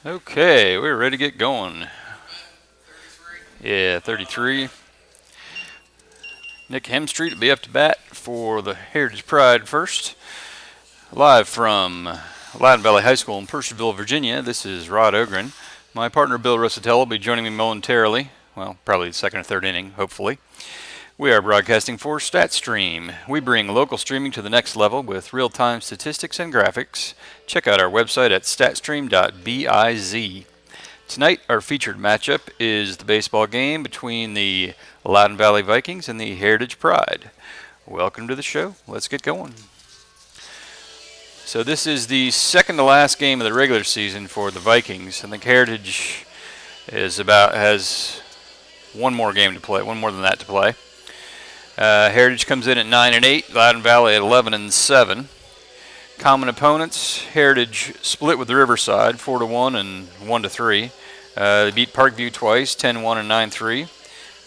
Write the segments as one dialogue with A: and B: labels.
A: Okay, we're ready to get going. Yeah, 33. Nick Hemstreet will be up to bat for the Heritage Pride first. Live from Loudoun Valley High School in Purcellville, Virginia, this is Rod Ogren. My partner Bill Russatell will be joining me momentarily. Well, probably the second or third inning, hopefully. We are broadcasting for StatStream. We bring local streaming to the next level with real-time statistics and graphics. Check out our website at statstream.biz. Tonight, our featured matchup is the baseball game between the Loudoun Valley Vikings and the Heritage Pride. Welcome to the show. Let's get going. So this is the second to last game of the regular season for the Vikings. I think Heritage has one more game to play, one more than that to play. Heritage comes in at 9-8, Loudoun Valley at 11-7. Common opponents: Heritage split with Riverside 4-1 and 1-3. They beat Parkview twice, 10-1 and 9-3.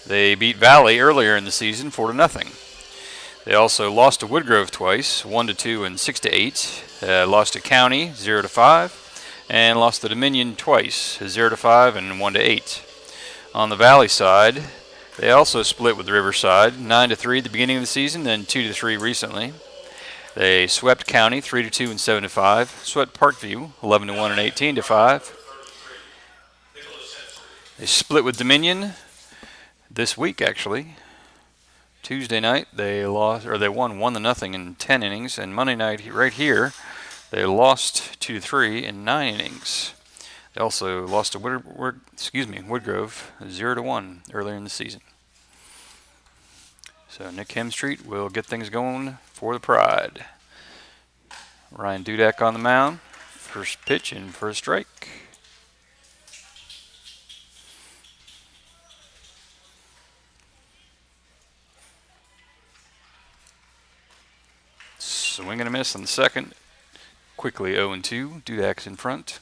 A: They beat Valley earlier in the season 4-0. They also lost to Woodgrove twice, 1-2 and 6-8. Lost to County 0-5, and lost to Dominion twice, 0-5 and 1-8. On the Valley side, they also split with Riverside 9-3 at the beginning of the season, then 2-3 recently. They swept County 3-2 and 7-5. Swept Parkview 11-1 and 18-5. They split with Dominion this week, actually. Tuesday night they won 1-0 in 10 innings, and Monday night right here they lost 2-3 in 9 innings. They also lost to Woodgrove 0-1 earlier in the season. So Nick Hemstreet will get things going for the Pride. Ryan Dudak on the mound. First pitch in for a strike. Swing and a miss on the second. Quickly 0-2. Dudak's in front.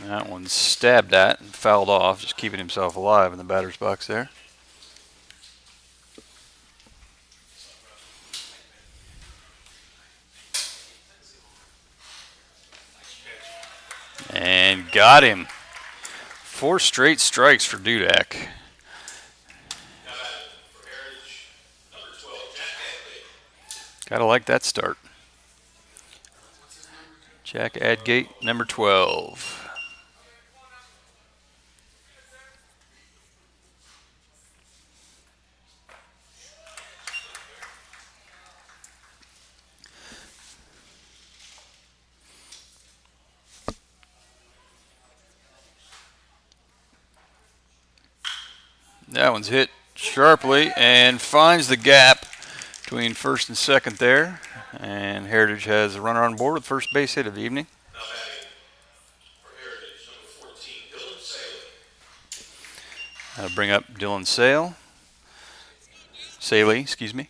A: That one stabbed at and fouled off, just keeping himself alive in the batter's box there. And got him. 4 straight strikes for Dudak. Gotta like that start. Jack Adgate, number 12. That one's hit sharply and finds the gap between first and second there. And Heritage has a runner on board with first base hit of the evening. I'll bring up Dylan Saley, excuse me.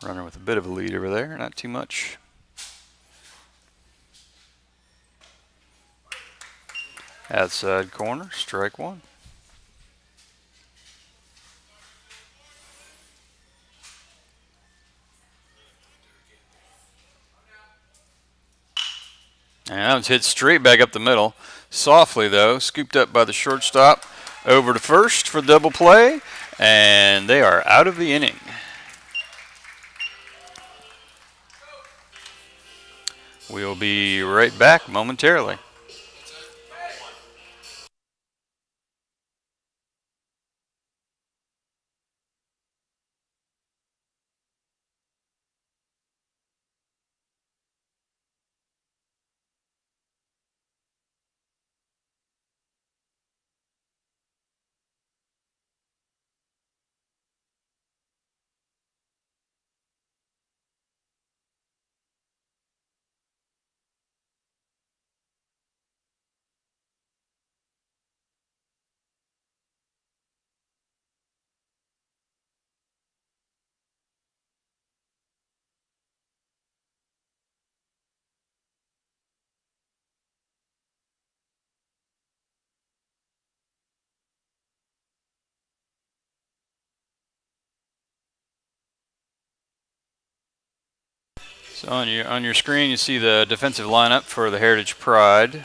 A: Runner with a bit of a lead over there, not too much. Outside corner, strike one. And that one's hit straight back up the middle. Softly, though, scooped up by the shortstop. Over to first for double play, and they are out of the inning. We'll be right back momentarily. So on your screen, you see the defensive lineup for the Heritage Pride.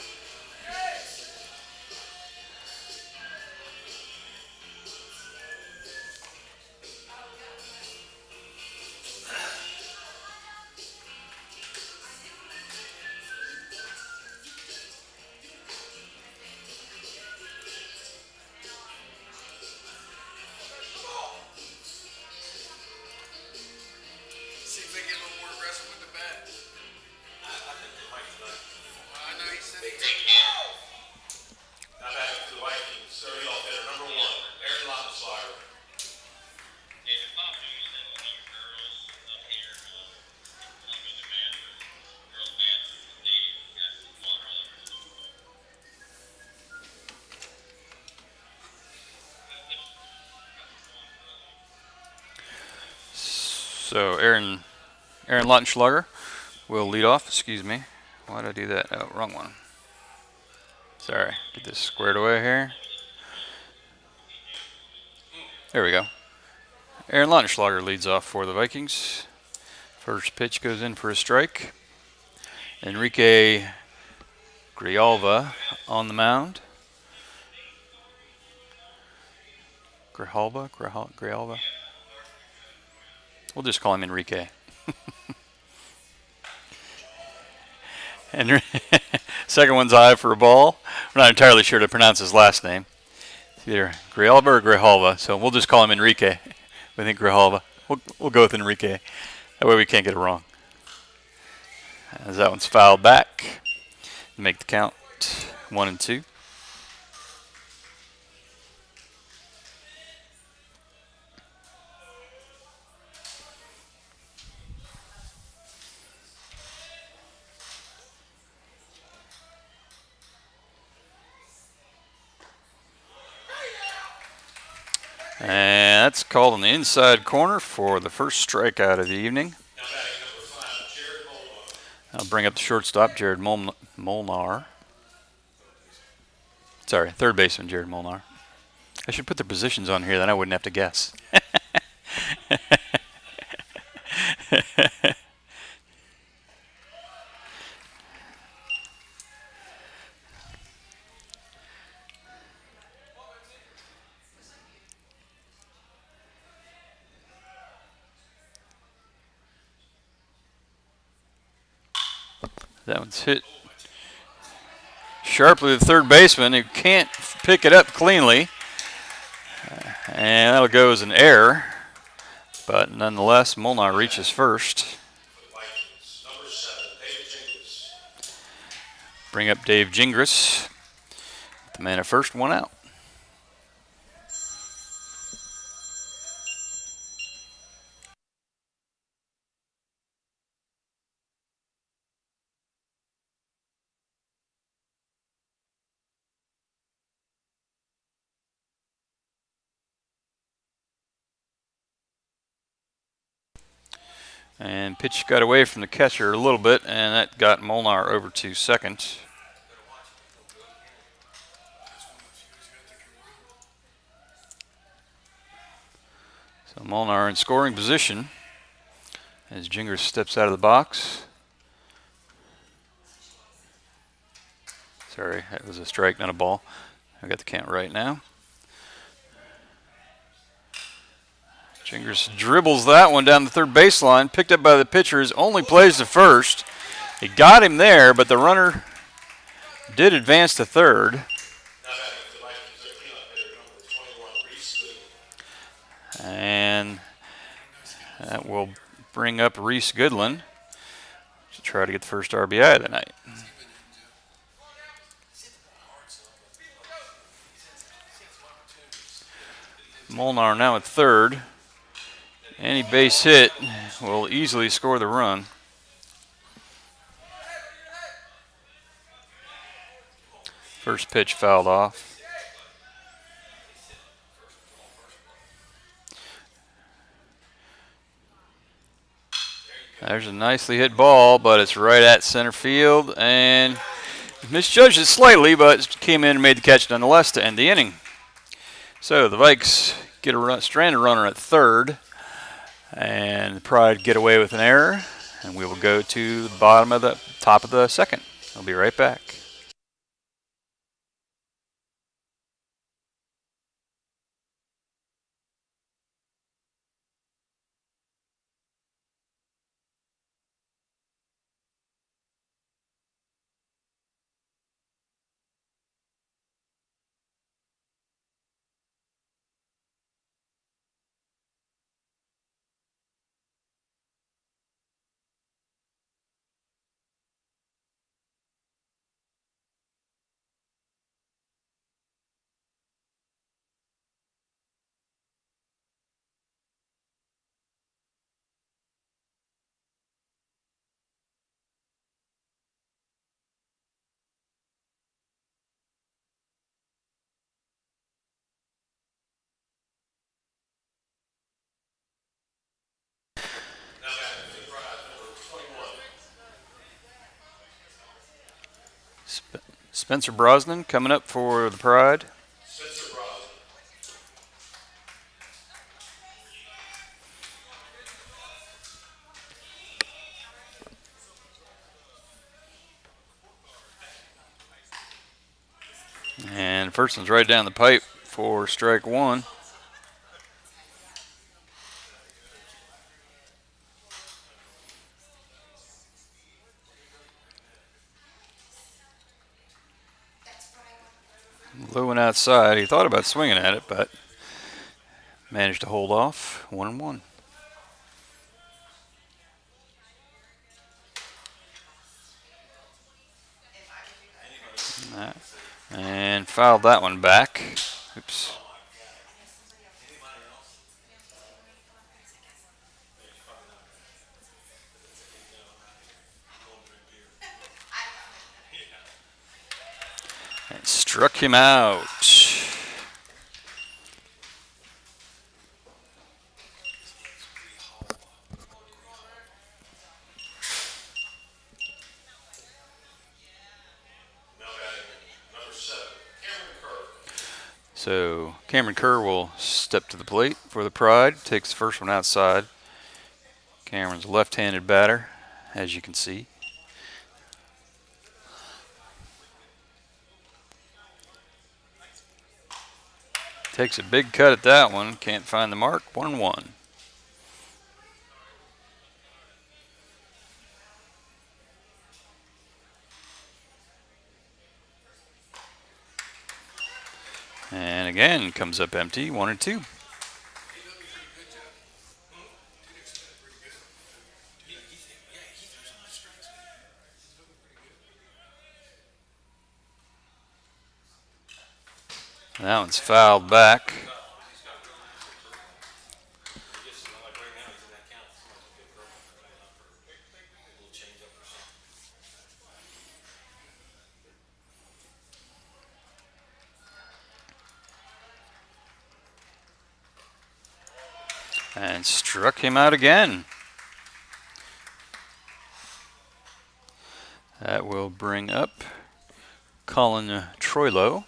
A: So Aaron Lautenschlager will lead off. Excuse me. Why did I do that? Oh, wrong one. Sorry. Get this squared away here. There we go. Aaron Lautenschlager leads off for the Vikings. First pitch goes in for a strike. Enrique Grijalva on the mound. Grijalva. We'll just call him Enrique. And second one's high for a ball. We're not entirely sure to pronounce his last name. It's either Grijalva or Grijalva, so we'll just call him Enrique. We think Grijalva. We'll go with Enrique. That way we can't get it wrong. As that one's fouled back. Make the count 1-2. And that's called on the inside corner for the first strikeout of the evening. I'll bring up the shortstop, Jared Molnar. Sorry, third baseman, Jared Molnar. I should put the positions on here, then I wouldn't have to guess. That one's hit sharply to the third baseman, who can't pick it up cleanly. And that'll go as an error. But nonetheless, Molnar reaches first. Bring up Dave Gingras. The man at first, one out. And pitch got away from the catcher a little bit, and that got Molnar over to second. So Molnar in scoring position as Gingras steps out of the box. Sorry, that was a strike, not a ball. I got the count right now. Gingras dribbles that one down the third baseline, picked up by the pitcher, who only plays to first. He got him there, but the runner did advance to third. And that will bring up Reese Goodlin to try to get the first RBI of the night. Molnar now at third. Any base hit will easily score the run. First pitch fouled off. There's a nicely hit ball, but it's right at center field, and misjudged it slightly, but came in and made the catch nonetheless to end the inning. So the Vikes get a stranded runner at third, and the Pride get away with an error, and we will go to the bottom of the top of the second. I'll be right back. Spencer Brosnan coming up for the Pride. And first one's right down the pipe for strike one. Loudoun outside. He thought about swinging at it, but managed to hold off. 1-1. And fouled that one back. Oops. And struck him out. So Cameron Kerr will step to the plate for the Pride. Takes the first one outside. Cameron's a left-handed batter, as you can see. Takes a big cut at that one. Can't find the mark. 1-1. And again, comes up empty. 1-2. That one's fouled back. And struck him out again. That will bring up Colin Troilo.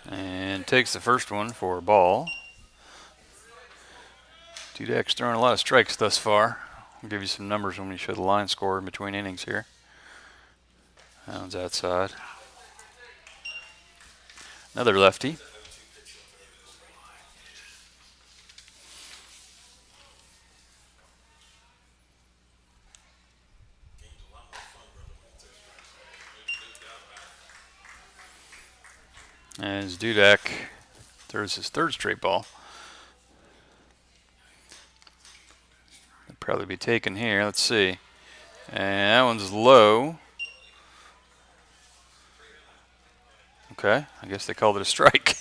A: And takes the first one for a ball. Dudek's throwing a lot of strikes thus far. I'll give you some numbers when we show the line score in between innings here. That one's outside. Another lefty. As Dudek throws his third straight ball. It'll probably be taken here. Let's see. And that one's low. Okay, I guess they called it a strike.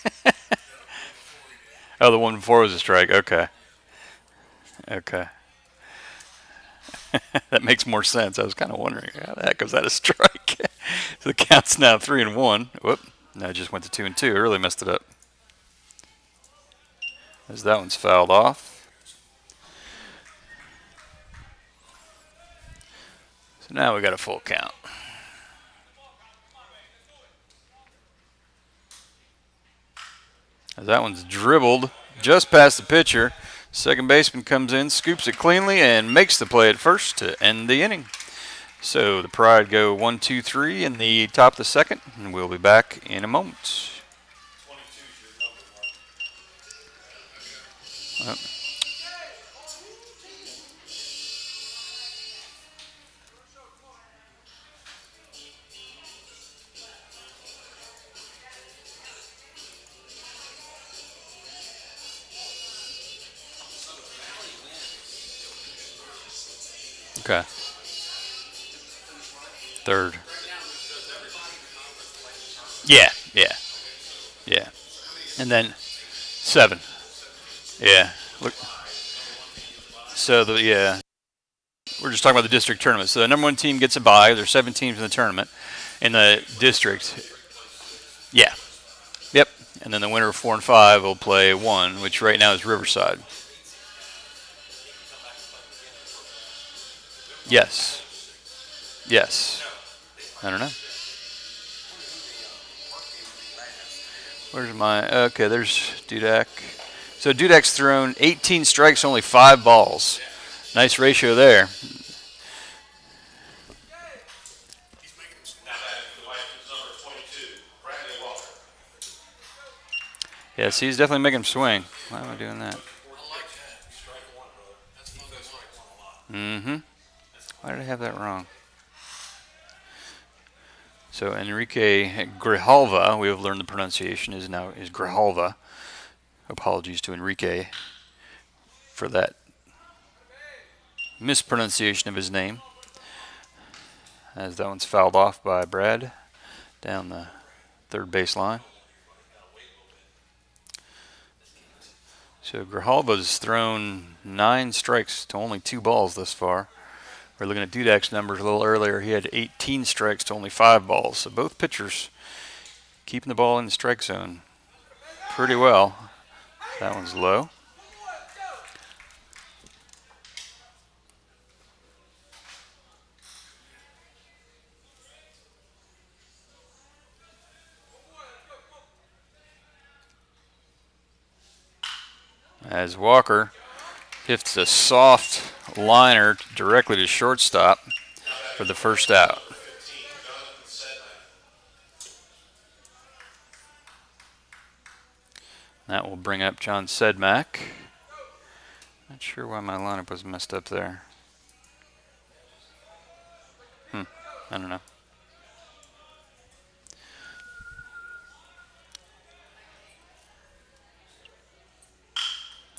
A: Oh, the one before was a strike. Okay. Okay. That makes more sense. I was kind of wondering how the heck was that a strike? So the count's now 3-1. Whoop. No, it just went to 2-2. It really messed it up. As that one's fouled off. So now we got a full count. That one's dribbled just past the pitcher. Second baseman comes in, scoops it cleanly, and makes the play at first to end the inning. So the Pride go 1, 2, 3 in the top of the second, and we'll be back in a moment. Okay. Third. Yeah. And then 7. Yeah. Look. So we're just talking about the district tournament. So the number 1 team gets a bye. There's 7 teams in the tournament in the district. Yeah. Yep. And then the winner of 4 and 5 will play 1, which right now is Riverside. Yes. I don't know. Where's my? Okay, there's Dudak. So Dudak's thrown 18 strikes, only 5 balls. Nice ratio there. Yes, he's definitely making him swing. Why am I doing that? Mm-hmm. Why did I have that wrong? So Enrique Grijalva, we have learned the pronunciation is Grijalva. Apologies to Enrique for that mispronunciation of his name, as that one's fouled off by Brad down the third base line. So Grijalva's thrown 9 strikes to only 2 balls thus far. We're looking at Dudak's numbers a little earlier. He had 18 strikes to only 5 balls. So both pitchers keeping the ball in the strike zone pretty well. That one's low. As Walker hits a soft liner directly to shortstop for the first out. That will bring up John Sedmak. Not sure why my lineup was messed up there. I don't know.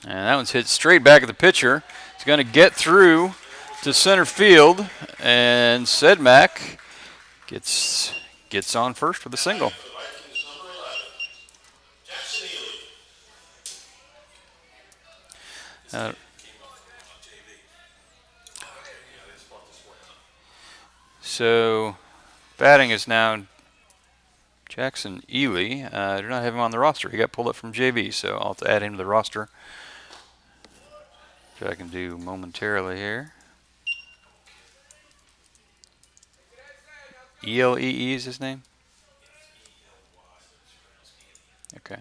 A: And that one's hit straight back at the pitcher. He's going to get through to center field, and Sedmak gets on first with a single. So batting is now Jackson Ely. I do not have him on the roster. He got pulled up from JV, so I'll have to add him to the roster, which I can do momentarily here. ELEE is his name? Okay.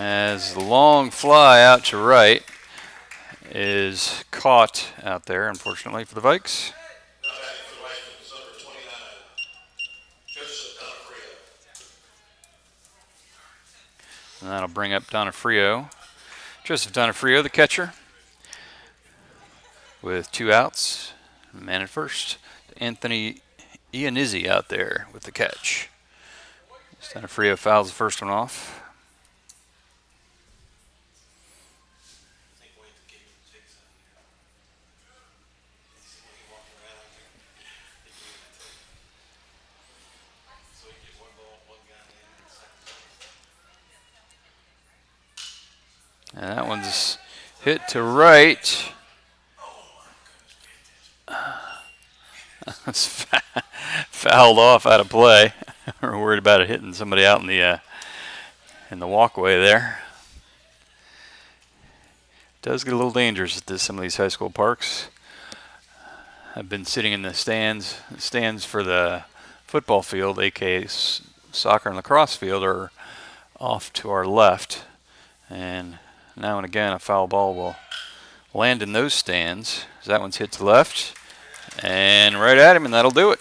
A: As the long fly out to right is caught out there, unfortunately, for the Vikes. And that'll bring up Donofrio. Joseph Donofrio, the catcher, with 2 outs. Man at first. Anthony Ianizzi out there with the catch. Donofrio fouls the first one off. And that one's hit to right. That's fouled off out of play. We're worried about it hitting somebody out in the walkway there. It does get a little dangerous at some of these high school parks. I've been sitting in the stands for the football field, aka soccer and lacrosse field, are off to our left. And now and again, a foul ball will land in those stands. That one's hit to left and right at him, and that'll do it.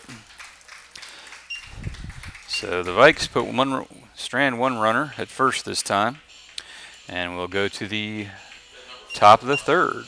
A: So the Vikes put one runner at first this time, and we'll go to the top of the third.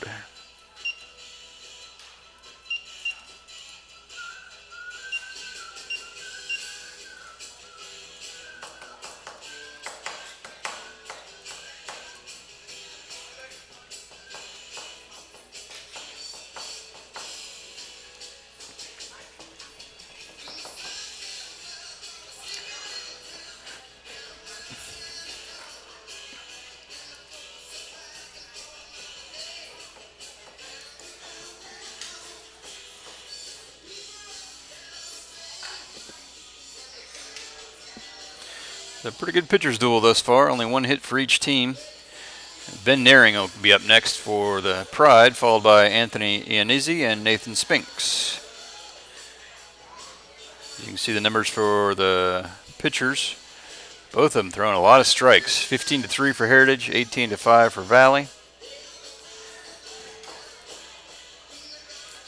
A: A pretty good pitcher's duel thus far. Only one hit for each team. Ben Naring will be up next for the Pride, followed by Anthony Iannizzi and Nathan Spinks. You can see the numbers for the pitchers. Both of them throwing a lot of strikes. 15-3 for Heritage, 18-5 for Valley.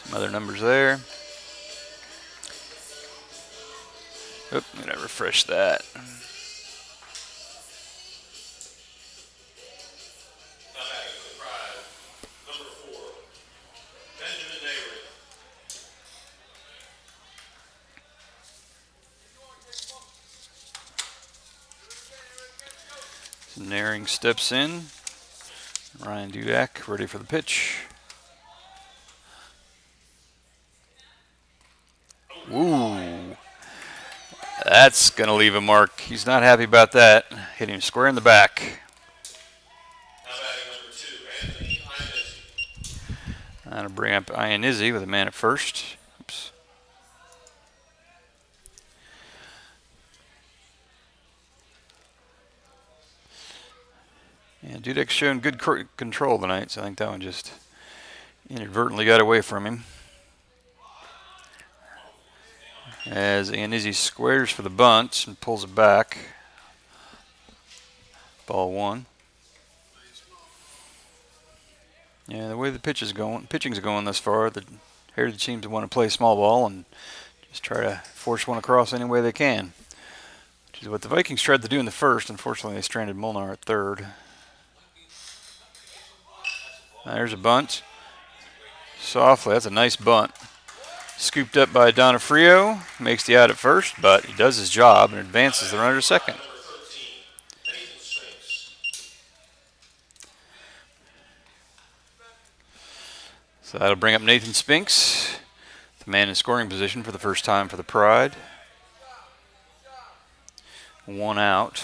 A: Some other numbers there. Oop, I'm going to refresh that. Naring steps in. Ryan Dudak ready for the pitch. Ooh. That's going to leave a mark. He's not happy about that. Hit him square in the back. That'll bring up Iannizzi with a man at first. Oops. Yeah, Dudek's shown good control tonight, so I think that one just inadvertently got away from him. As Iannizzi squares for the bunt and pulls it back. Ball one. Yeah, the way the pitching's going thus far, the Heritage seems to want to play small ball and just try to force one across any way they can, which is what the Vikings tried to do in the first. Unfortunately, they stranded Molnar at third. There's a bunt. Softly, that's a nice bunt. Scooped up by Donofrio, makes the out at first, but he does his job and advances the runner to second. So that'll bring up Nathan Spinks, the man in scoring position for the first time for the Pride. One out.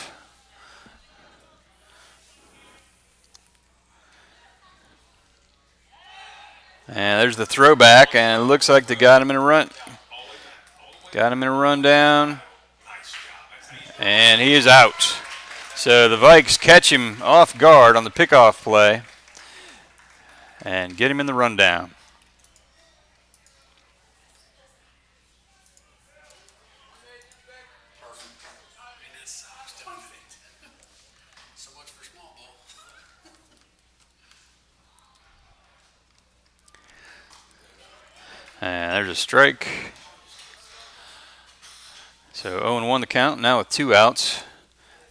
A: And there's the throwback, and it looks like they got him in a run. Got him in a rundown, and he is out. So the Vikes catch him off guard on the pickoff play and get him in the rundown. And there's a strike. So 0-1 the count, now with 2 outs.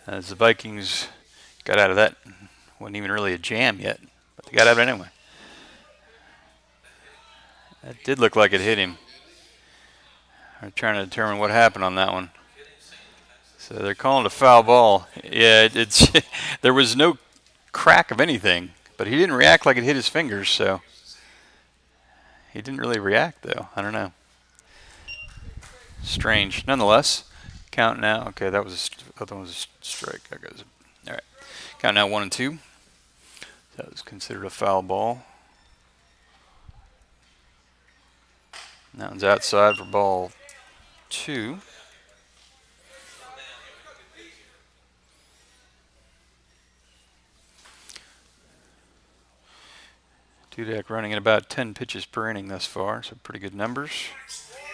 A: As the Vikings got out of that. Wasn't even really a jam yet, but they got out of it anyway. That did look like it hit him. They're trying to determine what happened on that one. So they're calling it a foul ball. Yeah, it's there was no crack of anything, but he didn't react like it hit his fingers, so he didn't really react, though. I don't know. Strange. Nonetheless, count now. Okay, that was other one was a strike. All right. Count now 1-2. That was considered a foul ball. That one's outside for ball 2. Dudek running at about 10 pitches per inning thus far, so pretty good numbers.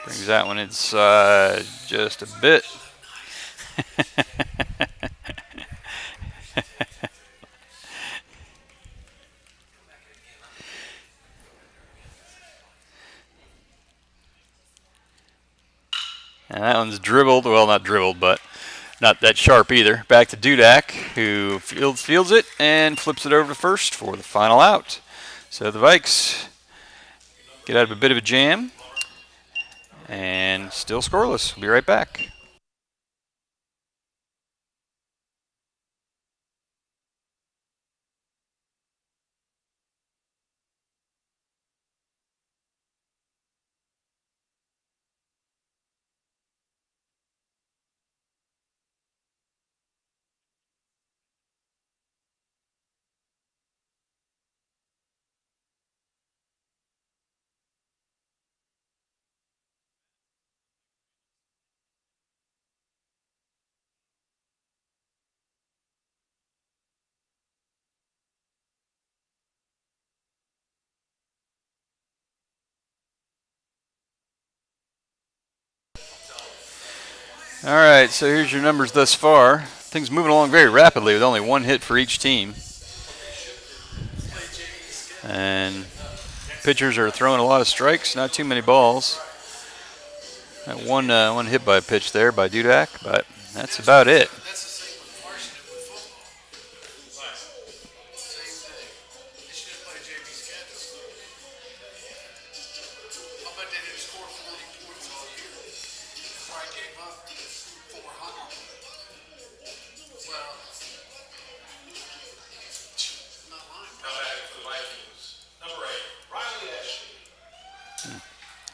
A: Brings that one inside just a bit. And that one's dribbled. Well, not dribbled, but not that sharp either. Back to Dudek, who fields it and flips it over to first for the final out. So the Vikes get out of a bit of a jam and still scoreless. We'll be right back. All right, so here's your numbers thus far. Things moving along very rapidly with only one hit for each team. And pitchers are throwing a lot of strikes, not too many balls. That one hit by pitch there by Dudek, but that's about it.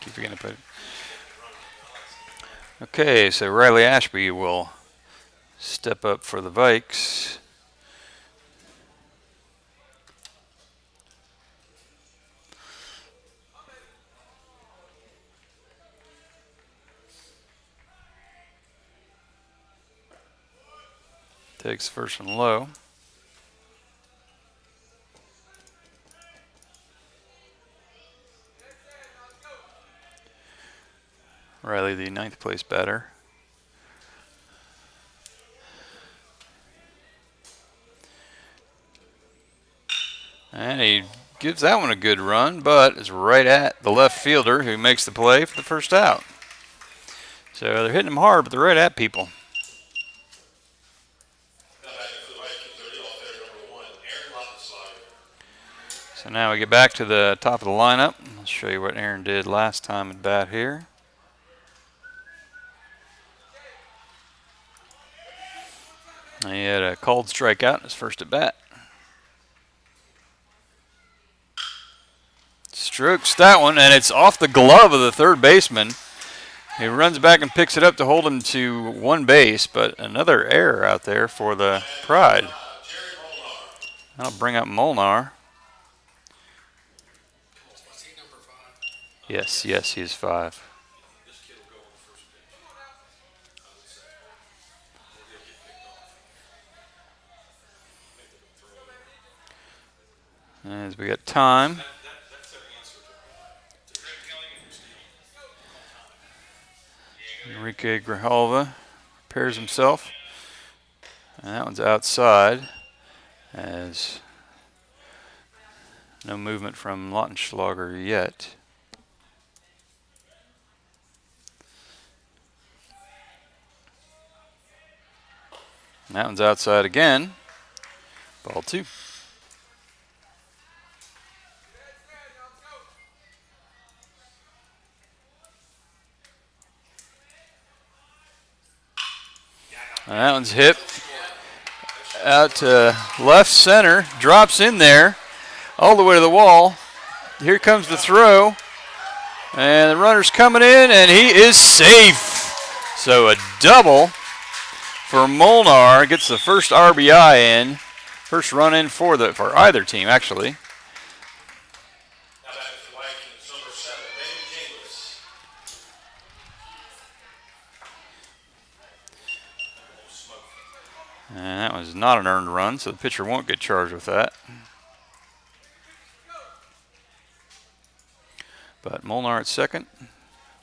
A: Keep forgetting to put it. Okay, so Riley Ashby will step up for the Vikes. Takes first and low. Riley, the 9th place batter. And he gives that one a good run, but is right at the left fielder who makes the play for the first out. So they're hitting him hard, but they're right at people. So now we get back to the top of the lineup. I'll show you what Aaron did last time at bat here. He had a called strikeout in his first at bat. Strokes that one, and it's off the glove of the third baseman. He runs back and picks it up to hold him to one base, but another error out there for the Pride. That'll bring up Molnar. Yes, he is 5. As we got time. Enrique Grijalva repairs himself. And that one's outside. As no movement from Lautenschlager yet. And that one's outside again. Ball 2. And that one's hit out to left center, drops in there all the way to the wall. Here comes the throw, and the runner's coming in, and he is safe. So a double for Molnar, gets the first RBI in, first run in for either team actually. And that was not an earned run, so the pitcher won't get charged with that. But Molnar at second,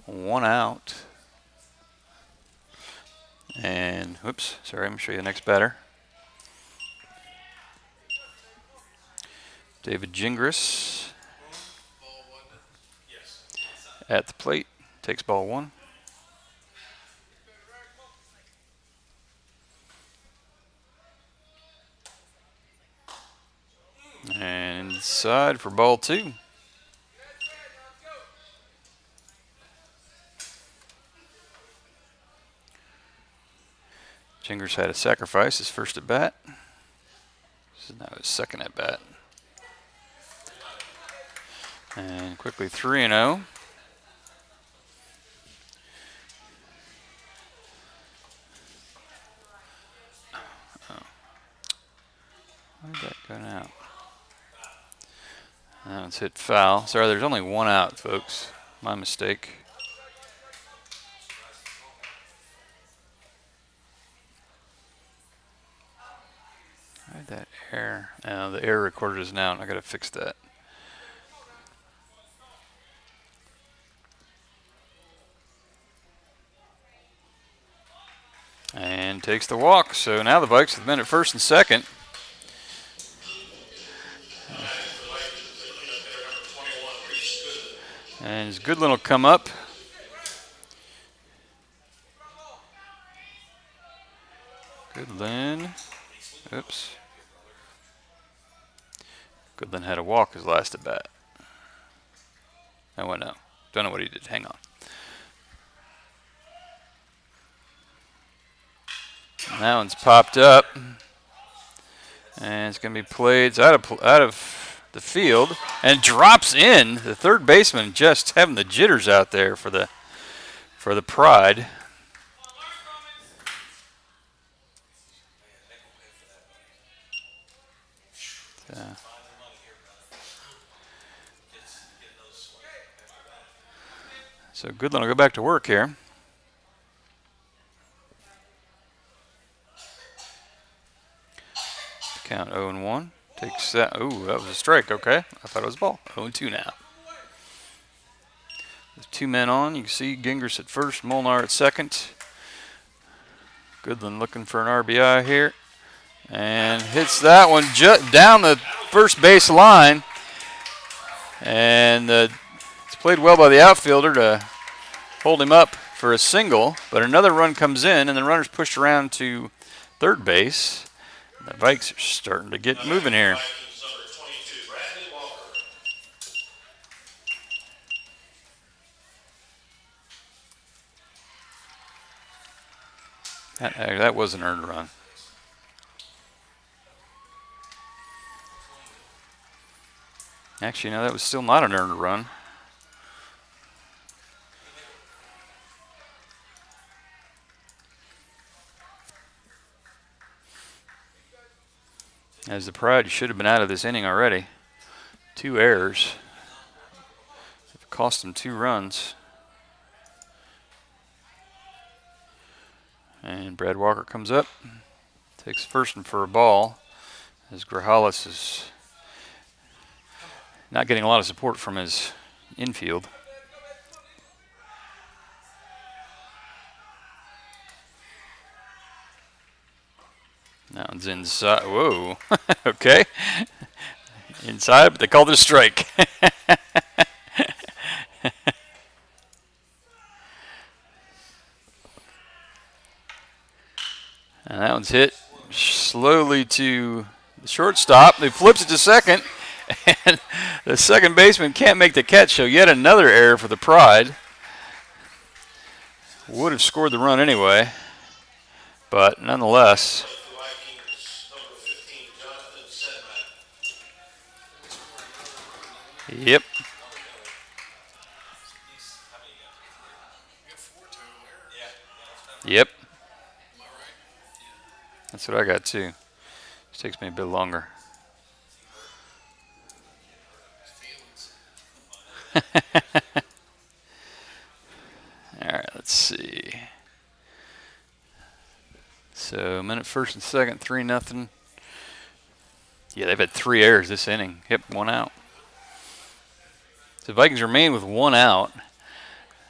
A: 1 out. And, whoops, sorry, I'm going to show you the next batter. David Gingras at the plate, takes ball 1. And inside for ball 2. Gingras had a sacrifice, his first at bat. This is now his second at bat. And quickly 3-0. Why did that go now? That one's hit foul. Sorry, there's only 1 out, folks. My mistake. Why did that error? The error recorded is now, and I got to fix that. And takes the walk. So now the Vikes have been at first and second. And Goodlin will come up. Goodlin. Oops. Goodlin had a walk his last at bat. Oh, no. Don't know what he did. Hang on. And that one's popped up. And it's going to be played. It's out of the field. And drops in. The third baseman just having the jitters out there for the Pride. So Goodlin will go back to work here. Count 0-1. Takes that. Ooh, that was a strike. Okay. I thought it was a ball. 0-2 now. With 2 men on. You can see Gingras at first, Molnar at second. Goodlin looking for an RBI here. And hits that one down the first base line. And it's played well by the outfielder to hold him up for a single. But another run comes in, and the runner's pushed around to third base. The Vikes are starting to get moving here. That was an earned run. Actually, no, that was still not an earned run. As the Pride should have been out of this inning already. 2 errors. It cost them 2 runs. And Brad Walker comes up. Takes first and for a ball. As Grajales is not getting a lot of support from his infield. That one's inside. Whoa. Okay. Inside, but they called it a strike. And that one's hit slowly to the shortstop. He flips it to second. And the second baseman can't make the catch, so yet another error for the Pride. Would have scored the run anyway. But nonetheless. Yep. Yep. That's what I got too. It takes me a bit longer. All right, let's see. So, minute first and second, 3-0. Yeah, they've had 3 errors this inning. Yep, 1 out. The Vikings remain with 1 out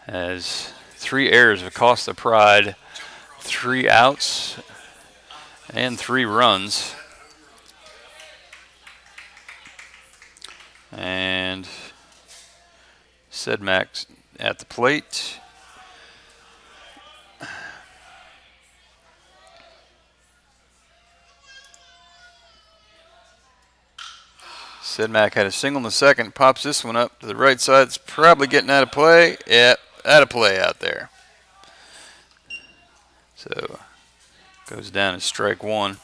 A: as 3 errors have cost the Pride 3 outs and 3 runs. And Sedmak at the plate. Sedmak had a single in the second, pops this one up to the right side. It's probably getting out of play. Yep, out of play out there. So goes down as strike 1.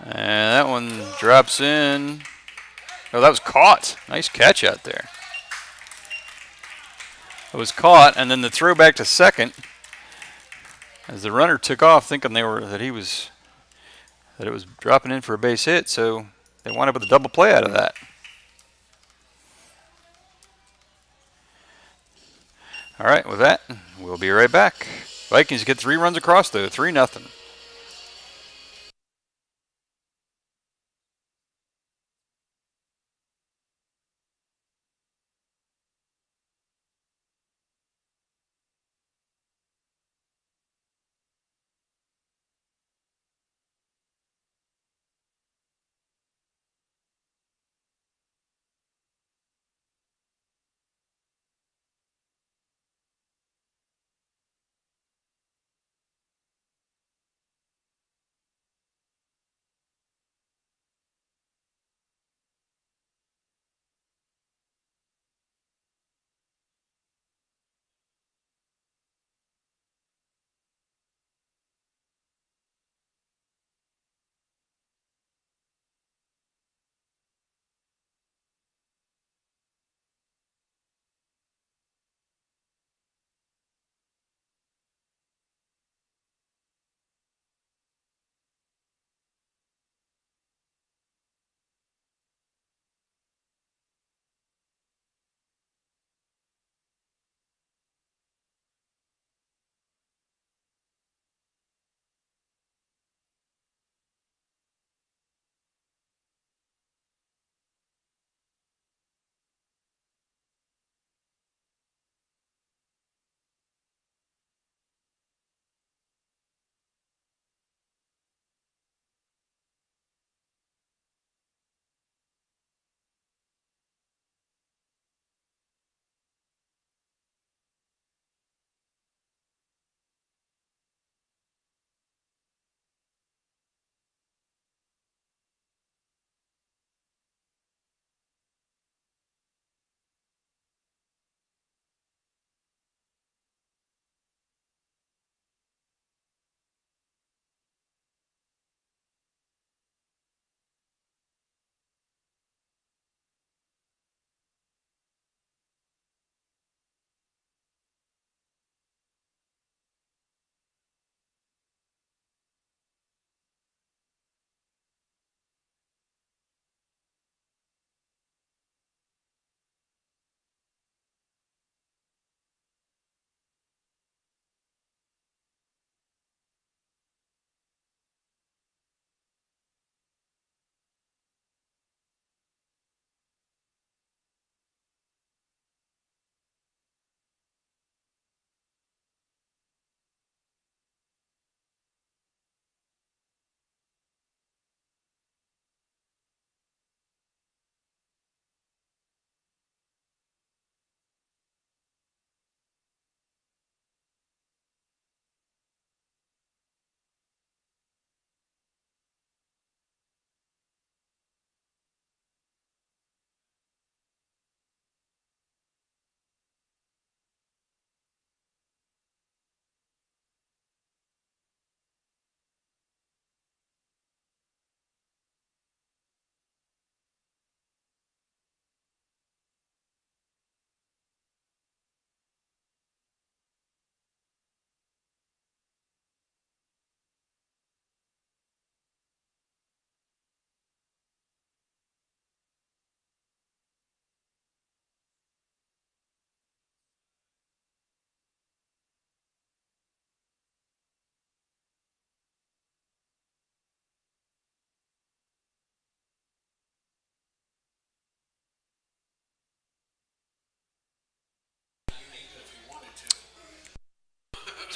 A: And that one drops in. Oh, that was caught. Nice catch out there. It was caught, and then the throw back to second as the runner took off, thinking that it was dropping in for a base hit. So they wound up with a double play out of that. All right, with that, we'll be right back. Vikings get 3 runs across, though, 3-0.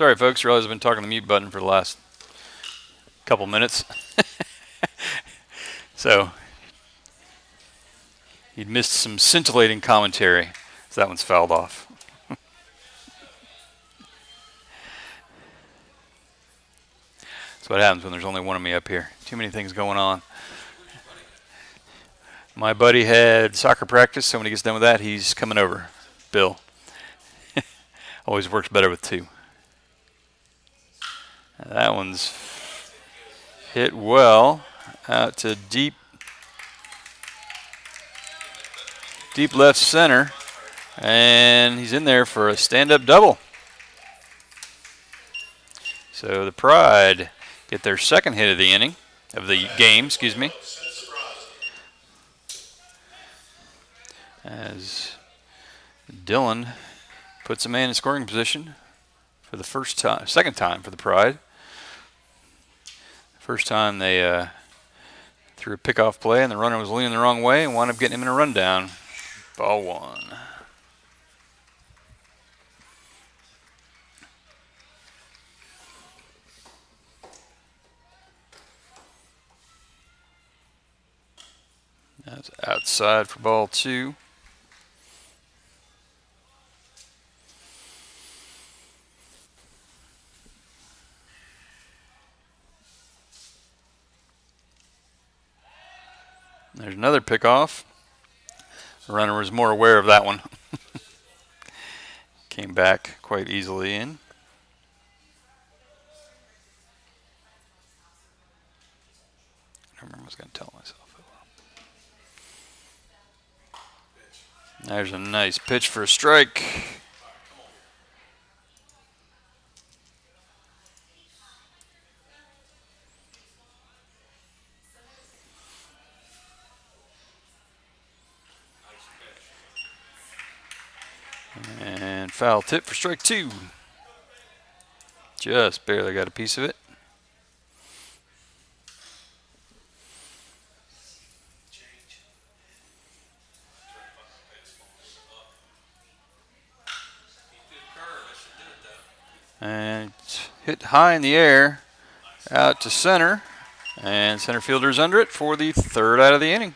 A: Sorry, folks. Realize I've been talking the mute button for the last couple minutes. So, you'd missed some scintillating commentary. So that one's fouled off. That's what happens when there's only one of me up here. Too many things going on. My buddy had soccer practice, so when he gets done with that, he's coming over. Bill. Always works better with two. That one's hit well out to deep left center, and he's in there for a stand-up double. So the Pride get their second hit of the inning, of the game, excuse me. As Dylan puts a man in scoring position for the second time for the Pride. First time they threw a pickoff play and the runner was leaning the wrong way and wound up getting him in a rundown. Ball one. That's outside for ball two. There's another pickoff. The runner was more aware of that one. Came back quite easily in. I don't remember what I was going to tell myself. There's a nice pitch for a strike. And foul tip for strike two. Just barely got a piece of it. And hit high in the air out to center. And center fielder's under it for the third out of the inning.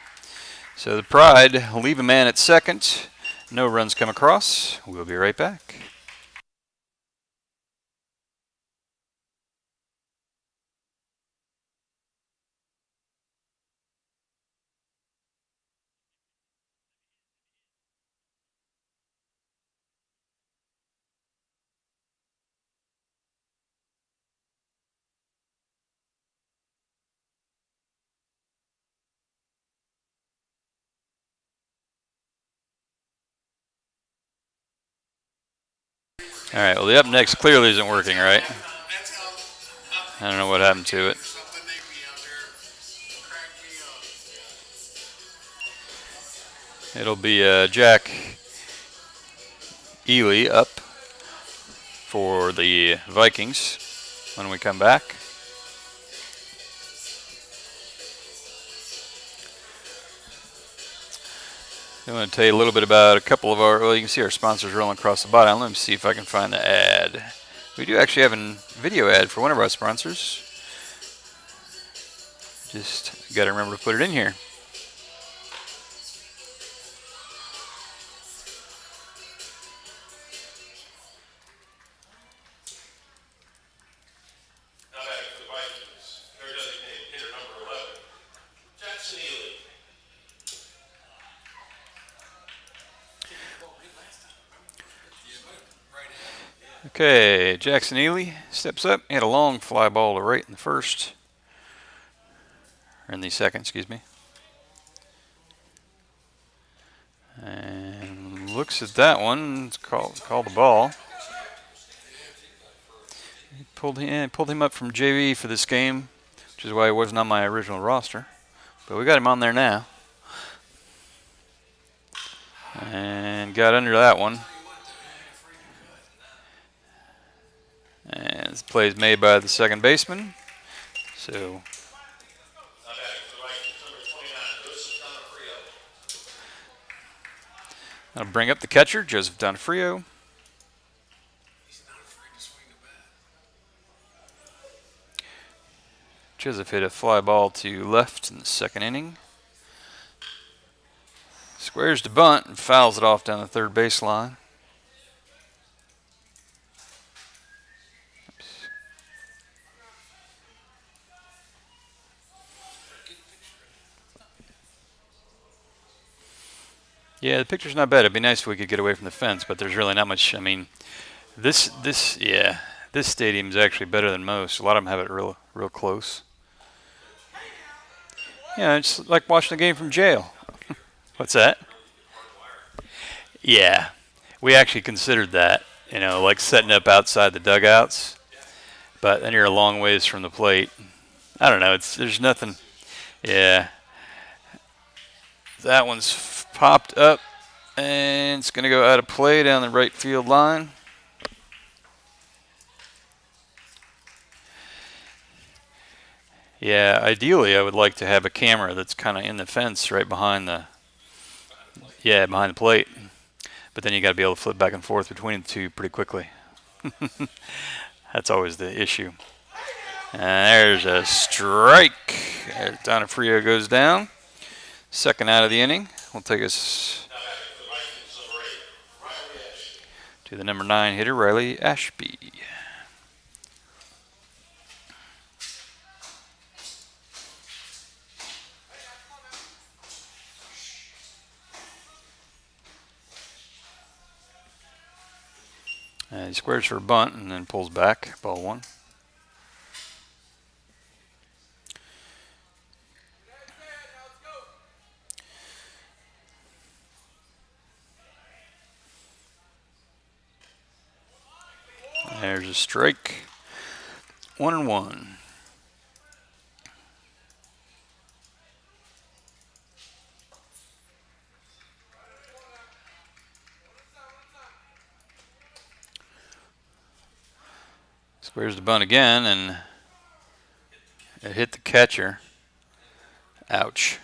A: So the Pride leave a man at second. No runs come across. We'll be right back. All right, well, the up next clearly isn't working, right? I don't know what happened to it. It'll be Jack Ely up for the Vikings when we come back. I want to tell you a little bit about a couple of our, well, you can see our sponsors rolling across the bottom. Let me see if I can find the ad. We do actually have a video ad for one of our sponsors. Just got to remember to put it in here. Okay, Jackson Ely steps up. He had a long fly ball to right in the first, or in the second, excuse me. And looks at that one. It's called the ball. He pulled him up from JV for this game, which is why he wasn't on my original roster. But we got him on there now. And got under that one. And this play is made by the second baseman. So I'll bring up the catcher, Joseph Donofrio. Joseph hit a fly ball to left in the second inning. Squares to bunt and fouls it off down the third baseline. Yeah, the picture's not bad. It'd be nice if we could get away from the fence, but there's really not much. I mean, this stadium's actually better than most. A lot of them have it real close. Yeah, it's like watching a game from jail. What's that? Yeah, we actually considered that. Like setting up outside the dugouts, but then you're a long ways from the plate. I don't know. There's nothing. Yeah, that one's popped up, and it's gonna go out of play down the right field line. Yeah, ideally I would like to have a camera that's kind of in the fence right behind the plate. But then you got to be able to flip back and forth between the two pretty quickly. That's always the issue. And there's a strike. Donofrio goes down. Second out of the inning. Will take us to the number 9 hitter, Riley Ashby. He squares for a bunt and then pulls back. Ball 1. There's a strike. 1-1. Squares the bunt again, and it hit the catcher. Ouch.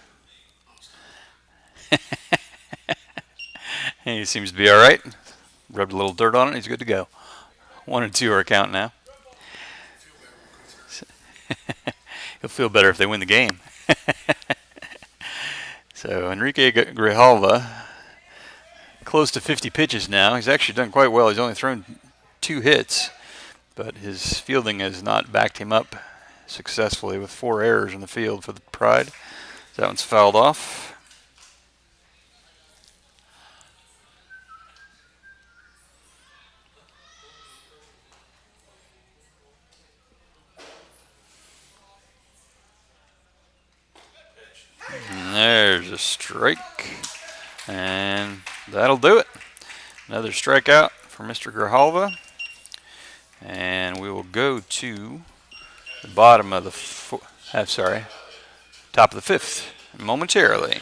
A: He seems to be all right. Rubbed a little dirt on it. He's good to go. 1-2 our count now. He'll feel better if they win the game. So Enrique Grijalva, close to 50 pitches now. He's actually done quite well. He's only thrown 2 hits, but his fielding has not backed him up successfully with 4 errors in the field for the Pride. That one's fouled off. And there's a strike, and that'll do it. Another strikeout for Mr. Grijalva, and we will go to the bottom of the top of the 5th momentarily.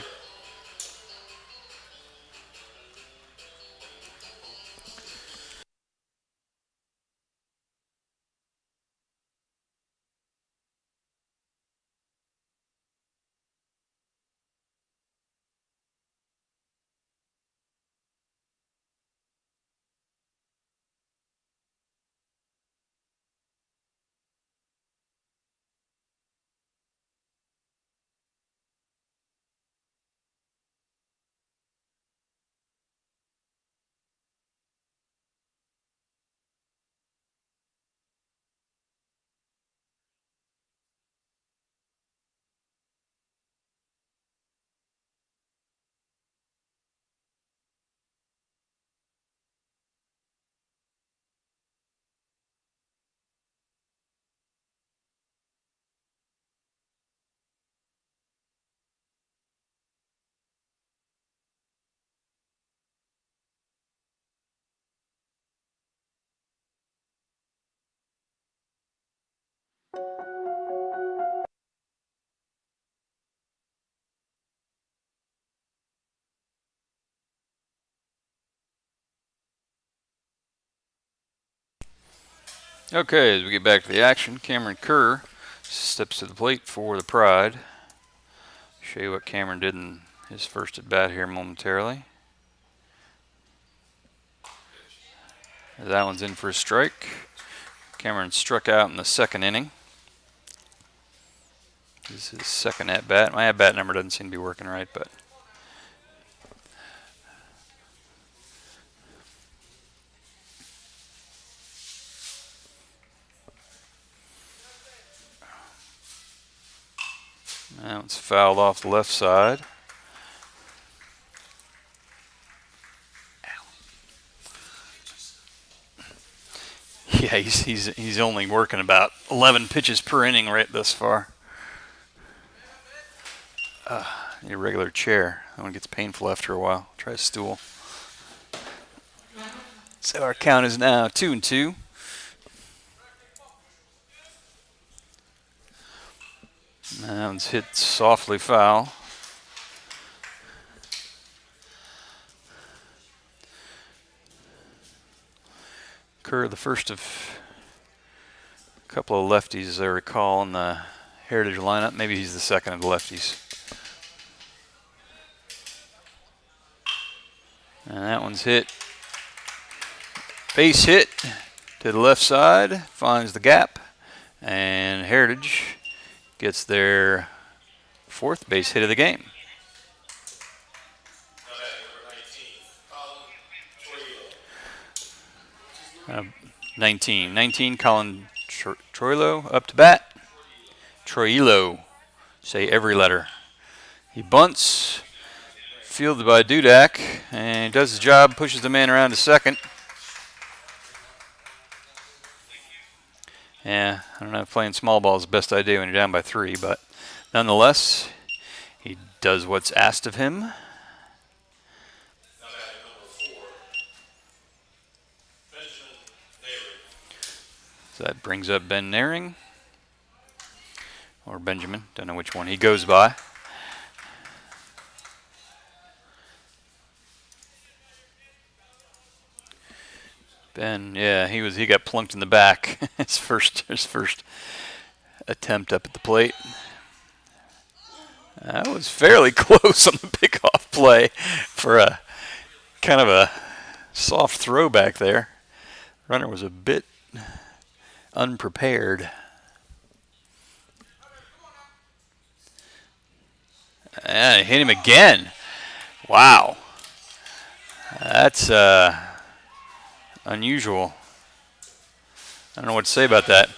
A: Okay, as we get back to the action, Cameron Kerr steps to the plate for the Pride. Show you what Cameron did in his first at bat here momentarily. That one's in for a strike. Cameron struck out in the second inning. This is his second at-bat. My at-bat number doesn't seem to be working right, but... That one's fouled off the left side. Yeah, he's only working about 11 pitches per inning right thus far. Need a regular chair. That one gets painful after a while. Try a stool. So our count is now 2-2. That one's hit softly foul. Kerr, the first of a couple of lefties, as I recall, in the Heritage lineup. Maybe he's the second of the lefties. And that one's hit. Base hit to the left side, finds the gap, and Heritage gets their fourth base hit of the game. 19, Colin Troilo up to bat. Troilo, say every letter. He bunts, fielded by Dudak, and does his job, pushes the man around to second. Yeah, I don't know if playing small ball is the best idea when you're down by 3, but nonetheless, he does what's asked of him. So that brings up Ben Naring, or Benjamin, don't know which one he goes by. Ben, yeah, he got plunked in the back his first attempt up at the plate. That was fairly close on the pickoff play for a kind of a soft throw back there. Runner was a bit unprepared. And hit him again. Wow. That's unusual. I don't know what to say about that.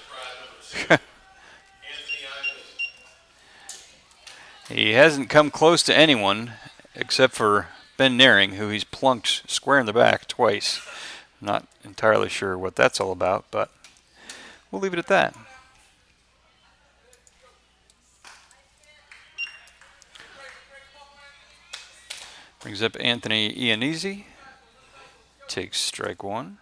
A: He hasn't come close to anyone except for Ben Naring, who he's plunked square in the back twice. Not entirely sure what that's all about, but we'll leave it at that. Brings up Anthony Iannizzi. Takes strike one.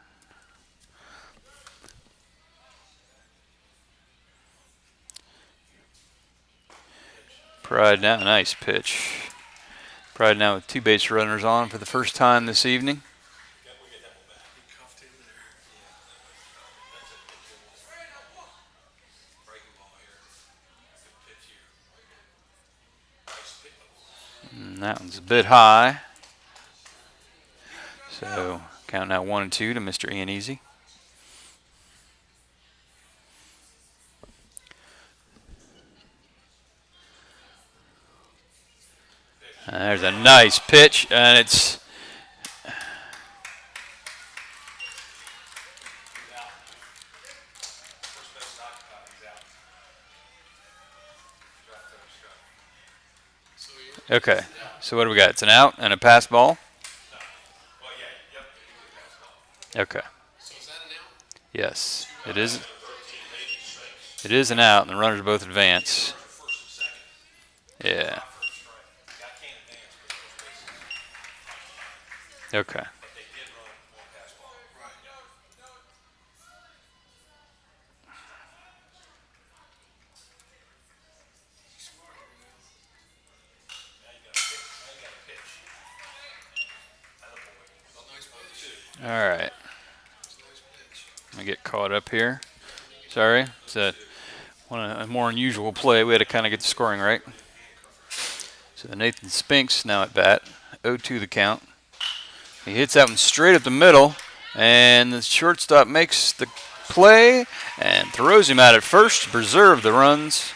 A: Pride now, nice pitch. Pride now with 2 base runners on for the first time this evening. And that one's a bit high. So count now 1-2 to Mr. Iannizzi. There's a nice pitch, and it's okay. So what do we got? It's an out and a pass ball. Okay. Yes, it is. It is an out, and the runners both advance. Yeah. Okay. All right. Let me get caught up here. Sorry. It's a more unusual play. We had to kind of get the scoring right. So Nathan Spinks now at bat. 0-2 the count. He hits that one straight up the middle, and the shortstop makes the play and throws him out at first to preserve the runs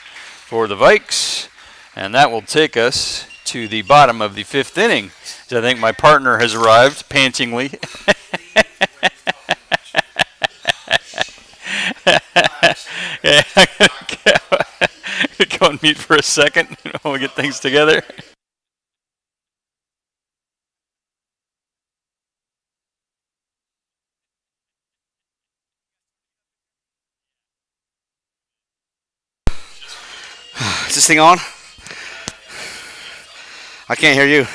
A: for the Vikes. And that will take us to the bottom of the 5th inning. So I think my partner has arrived, pantingly. Yeah, I'm going to go on mute for a second while we get things together.
B: Is this thing on? I can't hear you.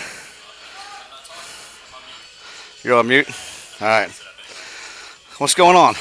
B: You're on mute? All right. What's going on?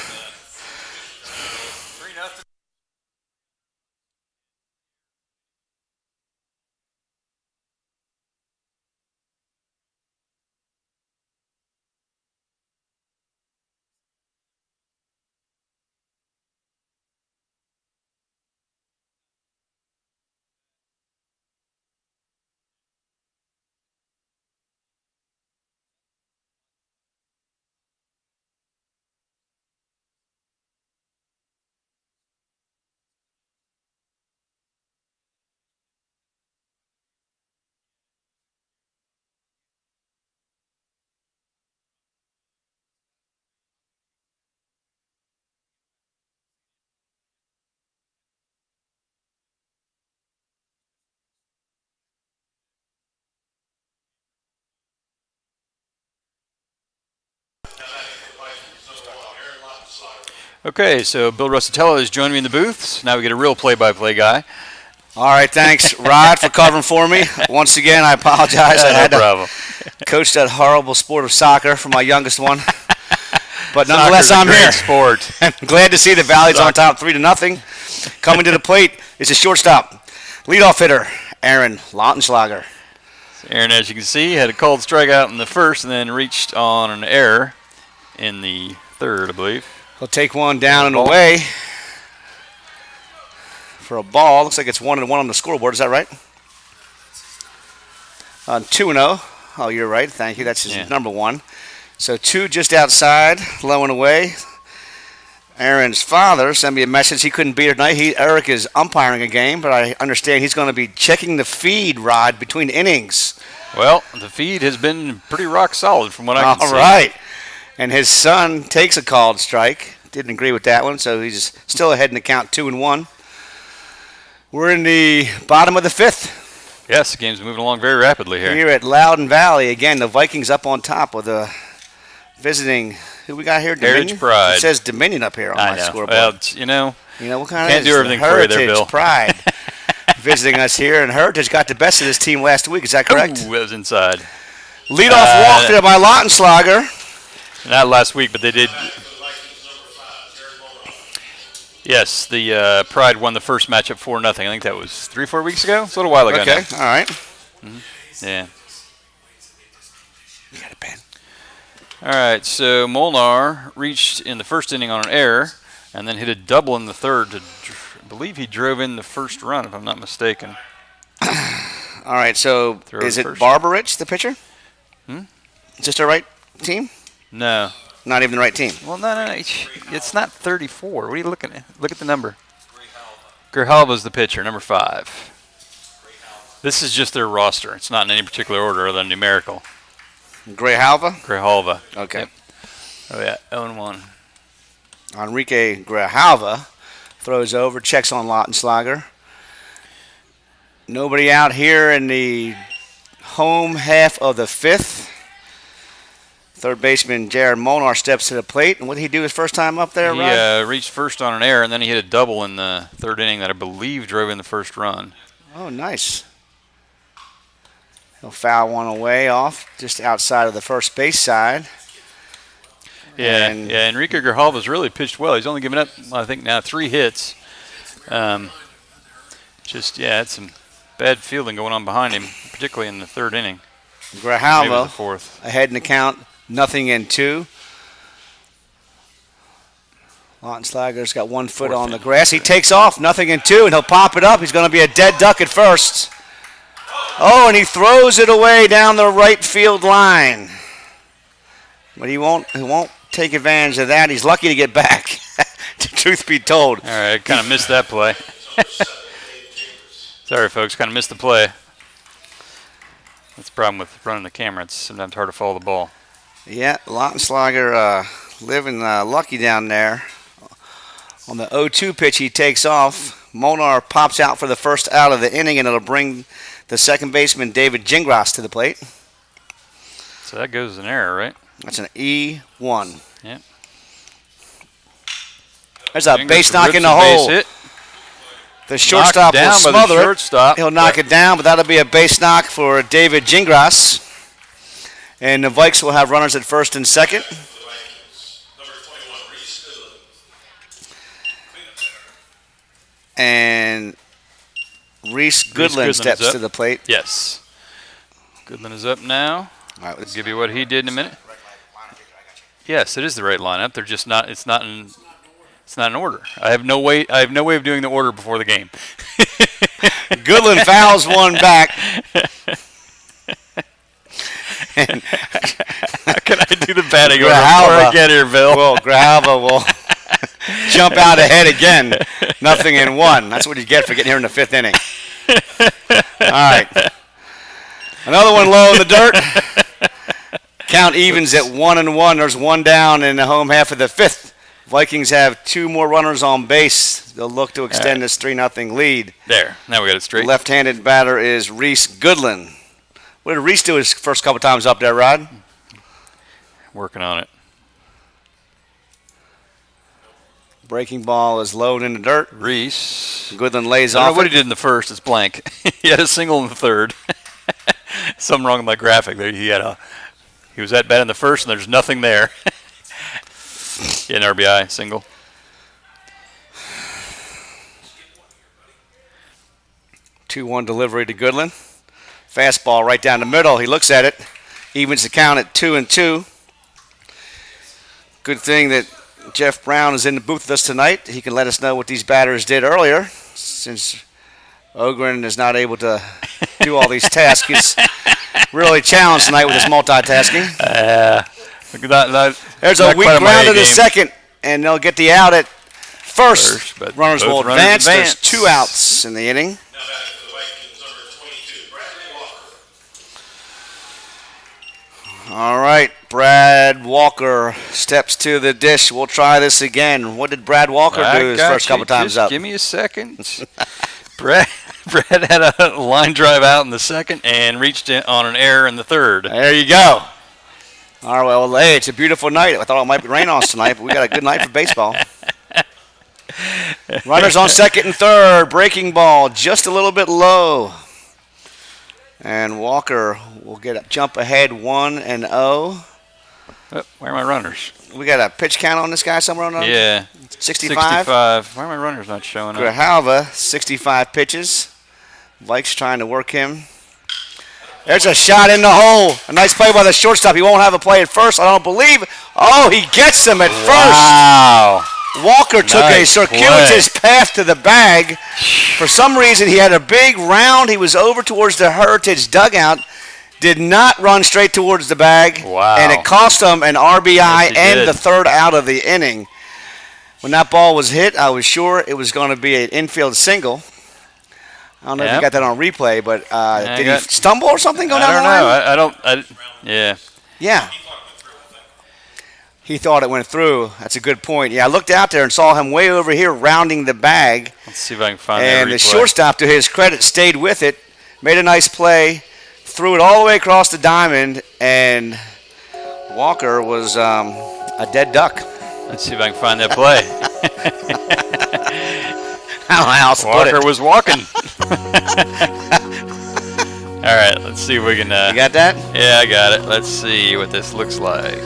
A: Okay, so Bill Russatello has joined me in the booth. So now we get a real play-by-play guy.
B: All right, thanks, Rod, for covering for me. Once again, I apologize. I had to coach that horrible sport of soccer for my youngest one. But nonetheless, I'm here.
A: Sport.
B: I'm glad to see the Valley's on top 3-0. Coming to the plate is the shortstop, leadoff hitter, Aaron Lautenschlager.
A: So Aaron, as you can see, had a called strikeout in the first and then reached on an error in the third, I believe.
B: He'll take one down and away for a ball. Looks like it's 1-1 on the scoreboard. Is that right? 2-0. Oh, you're right. Thank you. That's his number one. So 2 just outside, low and away. Aaron's father sent me a message he couldn't be here tonight. Eric is umpiring a game, but I understand he's going to be checking the feed, Rod, between innings.
A: Well, the feed has been pretty rock solid from what I can see.
B: All right. And his son takes a called strike. Didn't agree with that one, so he's still ahead in the count, 2-1. We're in the bottom of the 5th.
A: Yes, the game's moving along very rapidly here.
B: Here at Loudoun Valley. Again, the Vikings up on top with a visiting. Who we got here? Dominion?
A: Heritage Pride.
B: It says Dominion up here on my scoreboard.
A: Well,
B: what kind
A: can't
B: of
A: do everything for you there, Bill.
B: Heritage Pride visiting us here, and Heritage got the best of this team last week. Is that correct?
A: Ooh, it was inside.
B: Leadoff walk there by Lautenschlager.
A: Not last week, but they did. Yes, the Pride won the first matchup 4-0. I think that was 3-4 weeks ago. It's a little while ago now.
B: Okay, all right.
A: Mm-hmm. Yeah.
B: You got a pen.
A: All right, so Molnar reached in the first inning on an error and then hit a double in the third. I believe he drove in the first run, if I'm not mistaken.
B: All right, so is it Barbarich, the pitcher? Is this the right team?
A: No.
B: Not even the right team.
A: Well, no. It's not 34. What are you looking at? Look at the number. Grijalva's the pitcher, number 5. This is just their roster. It's not in any particular order other than numerical.
B: Grijalva? Okay.
A: Yep. Oh, yeah, 0-1.
B: Enrique Grijalva throws over, checks on Lautenschlager. Nobody out here in the home half of the 5th. Third baseman Jared Molnar steps to the plate. And what did he do his first time up there, Rod?
A: He reached first on an error, and then he hit a double in the third inning that I believe drove in the first run.
B: Oh, nice. He'll foul one away off just outside of the first base side.
A: Yeah, Enrique Grijalva's really pitched well. He's only given up, I think, now 3 hits. It's some bad fielding going on behind him, particularly in the third inning.
B: Grijalva
A: the fourth.
B: Ahead in the count, 0-2. Lautenschlager's got 1 foot on the grass. He takes off, 0-2, and he'll pop it up. He's going to be a dead duck at first. Oh, and he throws it away down the right field line. But he won't take advantage of that. He's lucky to get back, truth be told.
A: All right, I kind of missed that play. Sorry, folks. Kind of missed the play. That's the problem with running the camera. It's sometimes hard to follow the ball.
B: Yeah, Lautenschlager living lucky down there. On the 0-2 pitch, he takes off. Molnar pops out for the first out of the inning, and it'll bring the second baseman, David Gingras, to the plate.
A: So that goes an error, right?
B: That's an E1.
A: Yep.
B: There's a
A: Gingras
B: base knock in the
A: rips a base
B: hole.
A: hit.
B: The shortstop will
A: Knocked down by the
B: smother it.
A: shortstop.
B: He'll knock it down, but that'll be a base knock for David Gingras. And the Vikes will have runners at first and second. And Reese Goodland steps to the plate.
A: Yes. Goodland is up now.
B: All right,
A: I'll give you what he did in a minute. Yes, it is the right lineup. They're just not. It's not in order. I have no way of doing the order before the game.
B: Goodland fouls one back.
A: And how can I do the batting order
B: Grijalva.
A: before I get here, Bill?
B: Well, Grijalva will jump out ahead again. 0-1. That's what you get for getting here in the fifth inning. All right. Another one low in the dirt. Count evens at 1-1. There's one down in the home half of the fifth. Vikings have two more runners on base. They'll look to extend this 3-0 lead.
A: There. Now we got it straight.
B: Left-handed batter is Reese Goodland. What did Reese do his first couple times up there, Rod?
A: Working on it.
B: Breaking ball is low in the dirt.
A: Reese.
B: Goodland lays
A: I don't
B: off
A: know what
B: it.
A: he did in the first. It's blank. He had a single in the third. Something wrong with my graphic there. He was at bat in the first, and there's nothing there. An RBI single.
B: Two-one delivery to Goodland. Fastball right down the middle. He looks at it. Evens the count at 2-2. Good thing that Jeff Brown is in the booth with us tonight. He can let us know what these batters did earlier. Since Ogren is not able to do all these tasks, he's really challenged tonight with his multitasking. There's a weak ground to the second, and they'll get the out at first.
A: But
B: runners will
A: runners
B: advance. There's 2 outs in the inning. All right, Brad Walker steps to the dish. We'll try this again. What did Brad Walker do his first couple times
A: Just
B: up?
A: Give me a second. Brad had a line drive out in the second and reached in on an error in the third.
B: There you go. All right, well, hey, it's a beautiful night. I thought it might rain on us tonight, but we got a good night for baseball. Runners on second and third. Breaking ball just a little bit low. And Walker will get a jump ahead 1-0.
A: Oh, where are my runners?
B: We got a pitch count on this guy somewhere on there?
A: Yeah.
B: 65?
A: 65. Why are my runners not showing up?
B: Grijalva, 65 pitches. Vikes trying to work him. There's a shot in the hole. A nice play by the shortstop. He won't have a play at first, I don't believe. Oh, he gets him at first.
A: Wow.
B: Walker took a circuitous path to the bag. For some reason, he had a big round. He was over towards the Heritage dugout. Did not run straight towards the bag.
A: Wow.
B: And it cost him an RBI
A: Yes,
B: and the third out of the inning. When that ball was hit, I was sure it was going to be an infield single. I don't know if you got that on replay, but did he stumble or something going down the line?
A: I don't know. Yeah.
B: Yeah. He thought it went through. That's a good point. Yeah, I looked out there and saw him way over here rounding the bag.
A: Let's see if I can find that
B: And
A: replay.
B: the shortstop, to his credit, stayed with it, made a nice play, threw it all the way across the diamond, and Walker was a dead duck.
A: Let's see if I can find that play.
B: I don't know how else to put it.
A: Walker was walking. All right, let's see if we can.
B: You got that?
A: Yeah, I got it. Let's see what this looks like.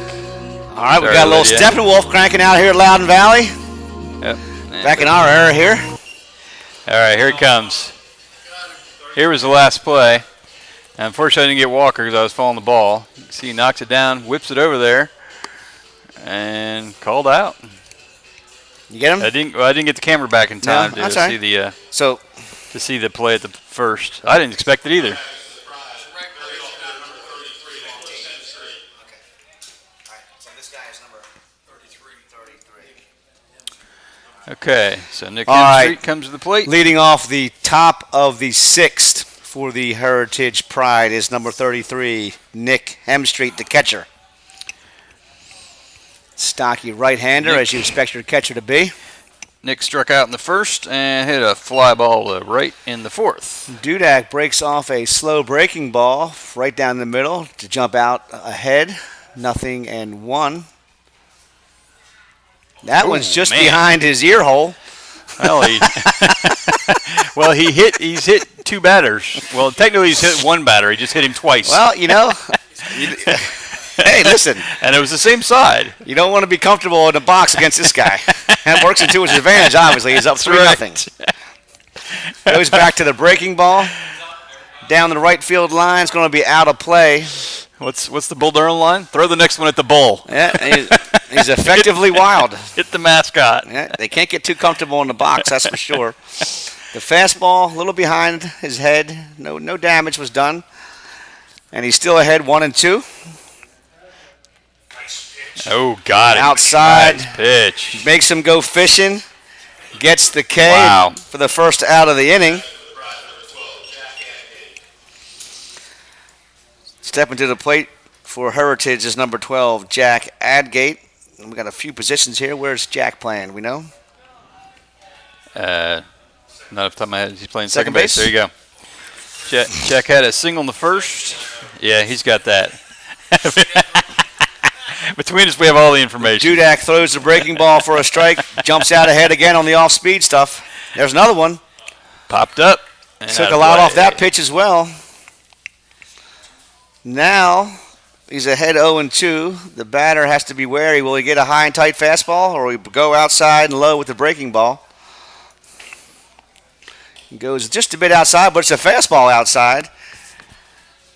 B: All right, we got a little Steppenwolf cranking out here at Loudoun Valley.
A: Yep.
B: Back in our era here.
A: All right, here it comes. Here was the last play. And unfortunately, I didn't get Walker because I was following the ball. You can see he knocks it down, whips it over there, and called out.
B: You get him?
A: I didn't get the camera back in time to see the to see the play at the first. I didn't expect it either. Okay, so Nick
B: All right.
A: Hemstreet comes to the plate.
B: Leading off the top of the sixth for the Heritage Pride is number 33, Nick Hemstreet, the catcher. Stocky right-hander, as you expect your catcher to be.
A: Nick struck out in the first and hit a fly ball to right in the fourth.
B: Dudak breaks off a slow breaking ball right down the middle to jump out ahead. 0-1. That one's just behind his ear hole.
A: Well, he's hit two batters. Well, technically he's hit one batter. He just hit him twice.
B: Well, hey, listen.
A: And it was the same side.
B: You don't want to be comfortable in the box against this guy. That works into his advantage, obviously. He's up 3-0. Goes back to the breaking ball. Down the right field line. It's going to be out of play.
A: What's the Bull Durham line? Throw the next one at the bull.
B: Yeah, he's effectively wild.
A: Hit the mascot.
B: Yeah, they can't get too comfortable in the box, that's for sure. The fastball, a little behind his head. No damage was done. And he's still ahead 1-2.
A: Oh, got it.
B: Outside.
A: Nice pitch.
B: Makes him go fishing. Gets the K for the first out of the inning. Stepping to the plate for Heritage is number 12, Jack Adgate. We got a few positions here. Where's Jack playing? We know?
A: Not off the top of my head. He's playing second
B: base.
A: There you go. Jack had a single in the first. Yeah, he's got that. Between us, we have all the information.
B: Dudak throws the breaking ball for a strike. Jumps out ahead again on the off-speed stuff. There's another one.
A: Popped up.
B: Took a lot off that pitch as well. Now he's ahead 0-2. The batter has to be wary. Will he get a high and tight fastball, or will he go outside and low with the breaking ball? He goes just a bit outside, but it's a fastball outside.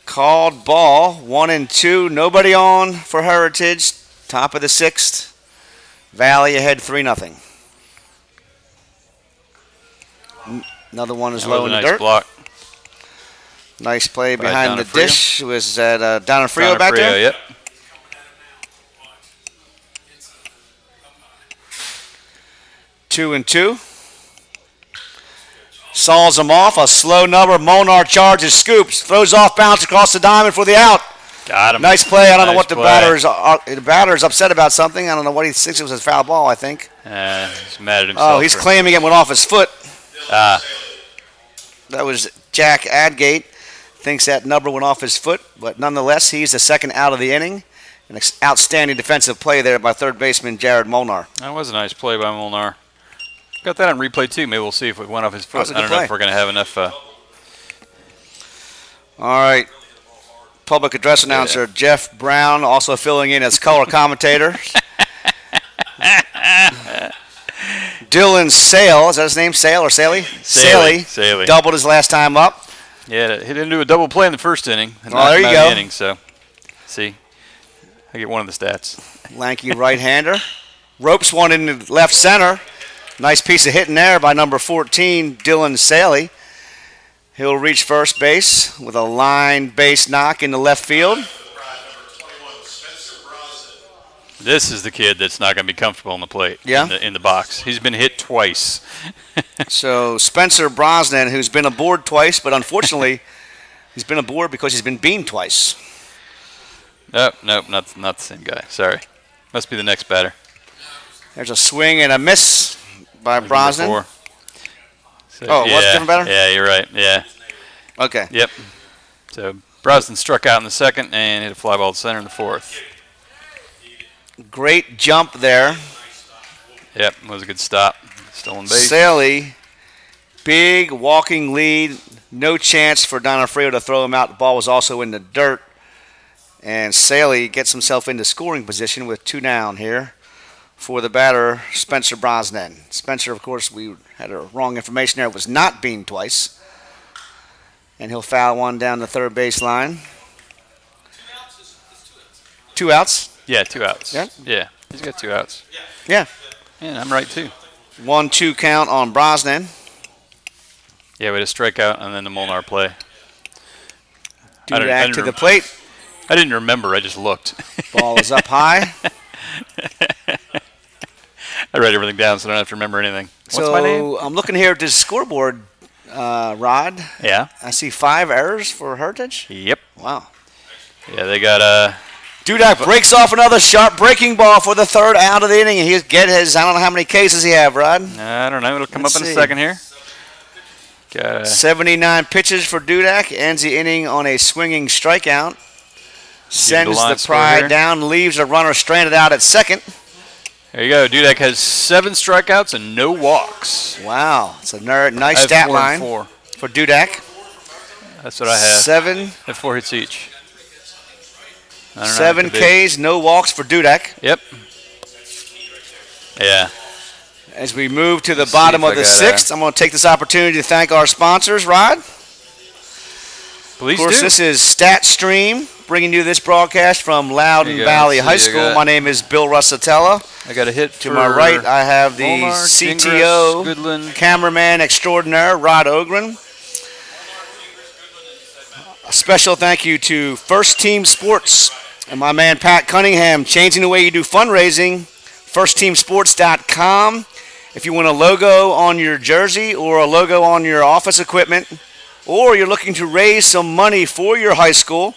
B: Called ball, 1-2. Nobody on for Heritage. Top of the sixth. Valley ahead 3-0. Another one is low in the dirt.
A: Block.
B: Nice play behind the dish. Was that Donofrio back there?
A: Yep.
B: Two and two. Saws him off. A slow number. Molnar charges, scoops, throws off bounce across the diamond for the out.
A: Got him.
B: Nice play. I don't know what the batter's upset about something. I don't know what he thinks. It was a foul ball, I think.
A: He's mad at himself.
B: Oh, he's claiming it went off his foot. That was Jack Adgate. Thinks that number went off his foot, but nonetheless, he's the second out of the inning. An outstanding defensive play there by third baseman Jared Molnar.
A: That was a nice play by Molnar. Got that on replay too. Maybe we'll see if it went off his foot. I don't know if we're going to have enough.
B: All right. Public address announcer Jeff Brown also filling in as color commentator. Dylan Sale, is that his name? Sale or Saley?
A: Saley.
B: Doubled his last time up.
A: Yeah, he didn't do a double play in the first inning.
B: There you go.
A: Inning, so, see, I get one of the stats.
B: Lanky right-hander. Ropes one in the left center. Nice piece of hitting there by number 14, Dylan Saley. He'll reach first base with a line base knock in the left field.
A: This is the kid that's not going to be comfortable on the plate.
B: Yeah.
A: In the box. He's been hit twice.
B: So Spencer Brosnan, who's been aboard twice, but unfortunately, he's been aboard because he's been beamed twice.
A: Nope, not the same guy. Sorry. Must be the next batter.
B: There's a swing and a miss by Brosnan.
A: So,
B: what's different batter?
A: Yeah, you're right. Yeah.
B: Okay.
A: Yep. So Brosnan struck out in the second and hit a fly ball to center in the fourth.
B: Great jump there.
A: Yep, it was a good stop. Stolen base.
B: Saley, big walking lead. No chance for Donofrio to throw him out. The ball was also in the dirt. And Saley gets himself into scoring position with 2 down here for the batter, Spencer Brosnan. Spencer, of course, we had a wrong information there. It was not beamed twice. And he'll foul one down the third base line. 2 outs?
A: Yeah, 2 outs.
B: Yeah?
A: He's got 2 outs.
B: Yeah.
A: Yeah, I'm right too.
B: 1-2 count on Brosnan.
A: Yeah, we had a strikeout and then the Molnar play.
B: Dudak to the plate.
A: I didn't remember. I just looked.
B: Ball is up high.
A: I write everything down so I don't have to remember anything. What's my name?
B: I'm looking here at this scoreboard, Rod.
A: Yeah.
B: I see 5 errors for Heritage.
A: Yep.
B: Wow.
A: Yeah, they got
B: Dudak breaks off another sharp breaking ball for the 3rd out of the inning. And he'll get his, I don't know how many cases he have, Rod.
A: I don't know. It'll come
B: Let's
A: up in
B: see.
A: a second here. Got
B: 79 pitches for Dudak. Ends the inning on a swinging strikeout. Sends
A: line
B: the
A: score
B: Pride
A: here.
B: down. Leaves a runner stranded out at second.
A: There you go. Dudek has 7 strikeouts and no walks.
B: Wow. It's a nice
A: I have
B: stat
A: 4 and
B: line
A: 4.
B: for Dudak.
A: That's what I have.
B: 7
A: I have 4 hits each. I don't know,
B: 7
A: it could be.
B: Ks, no walks for Dudak.
A: Yep. Yeah.
B: As we move to the
A: Let's see
B: bottom
A: if
B: of
A: I
B: the
A: got,
B: 6th, I'm going to take this opportunity to thank our sponsors, Rod.
A: Please
B: Of course,
A: do.
B: this is StatStream, bringing you this broadcast from Loudoun
A: There you go.
B: Valley
A: Let's
B: High
A: see, I
B: School.
A: got-
B: My name is Bill Russatella.
A: I got a hit
B: To
A: for
B: my right, I have the
A: Volmar,
B: CTO,
A: Gingras, Goodland.
B: cameraman extraordinaire, Rod Ogren. A special thank you to First Team Sports and my man Pat Cunningham, changing the way you do fundraising. FirstTeamSports.com. If you want a logo on your jersey or a logo on your office equipment, or you're looking to raise some money for your high school,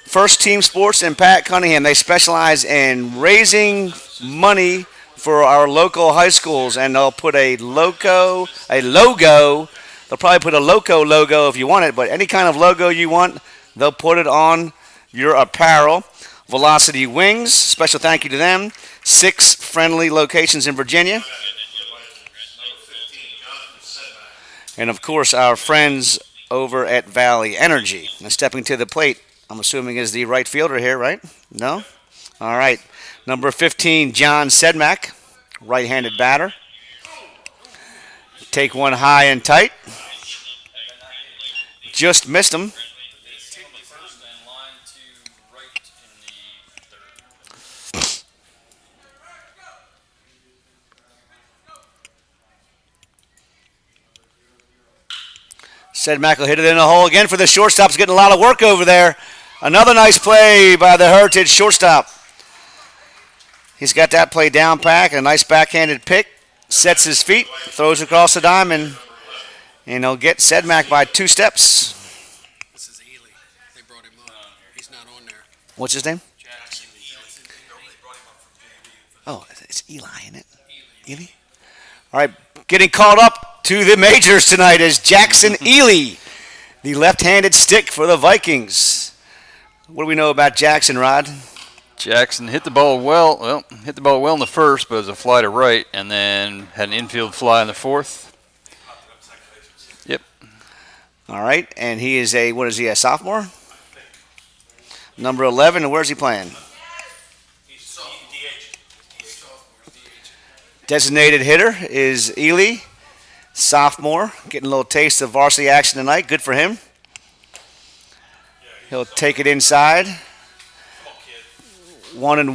B: First Team Sports and Pat Cunningham, they specialize in raising money for our local high schools, and they'll put a logo. They'll probably put a logo if you want it, but any kind of logo you want, they'll put it on your apparel. Velocity Wings, special thank you to them. 6 friendly locations in Virginia. And of course, our friends over at Valley Energy. Now, stepping to the plate, I'm assuming is the right fielder here, right? No? All right. Number 15, John Sedmak, right-handed batter. Take one high and tight. Just missed him. Sedmak will hit it in the hole again for the shortstop. He's getting a lot of work over there. Another nice play by the Heritage shortstop. He's got that play down pack, a nice backhanded pick. Sets his feet, throws across the diamond, and he'll get Sedmak by 2 steps.
C: This is Ely. They brought him up. He's not on there.
B: What's his name? Oh, it's Eli, isn't it? Ely? All right, getting called up to the majors tonight is Jackson Ely, the left-handed stick for the Vikings. What do we know about Jackson, Rod?
A: Jackson hit the ball well. Hit the ball well in the first, but it was a fly to right, and then had an infield fly in the 4th. Yep.
B: All right, and he is a sophomore? Number 11, and where's he playing? Designated hitter is Ely, sophomore, getting a little taste of varsity action tonight. Good for him. He'll take it inside. 1-1.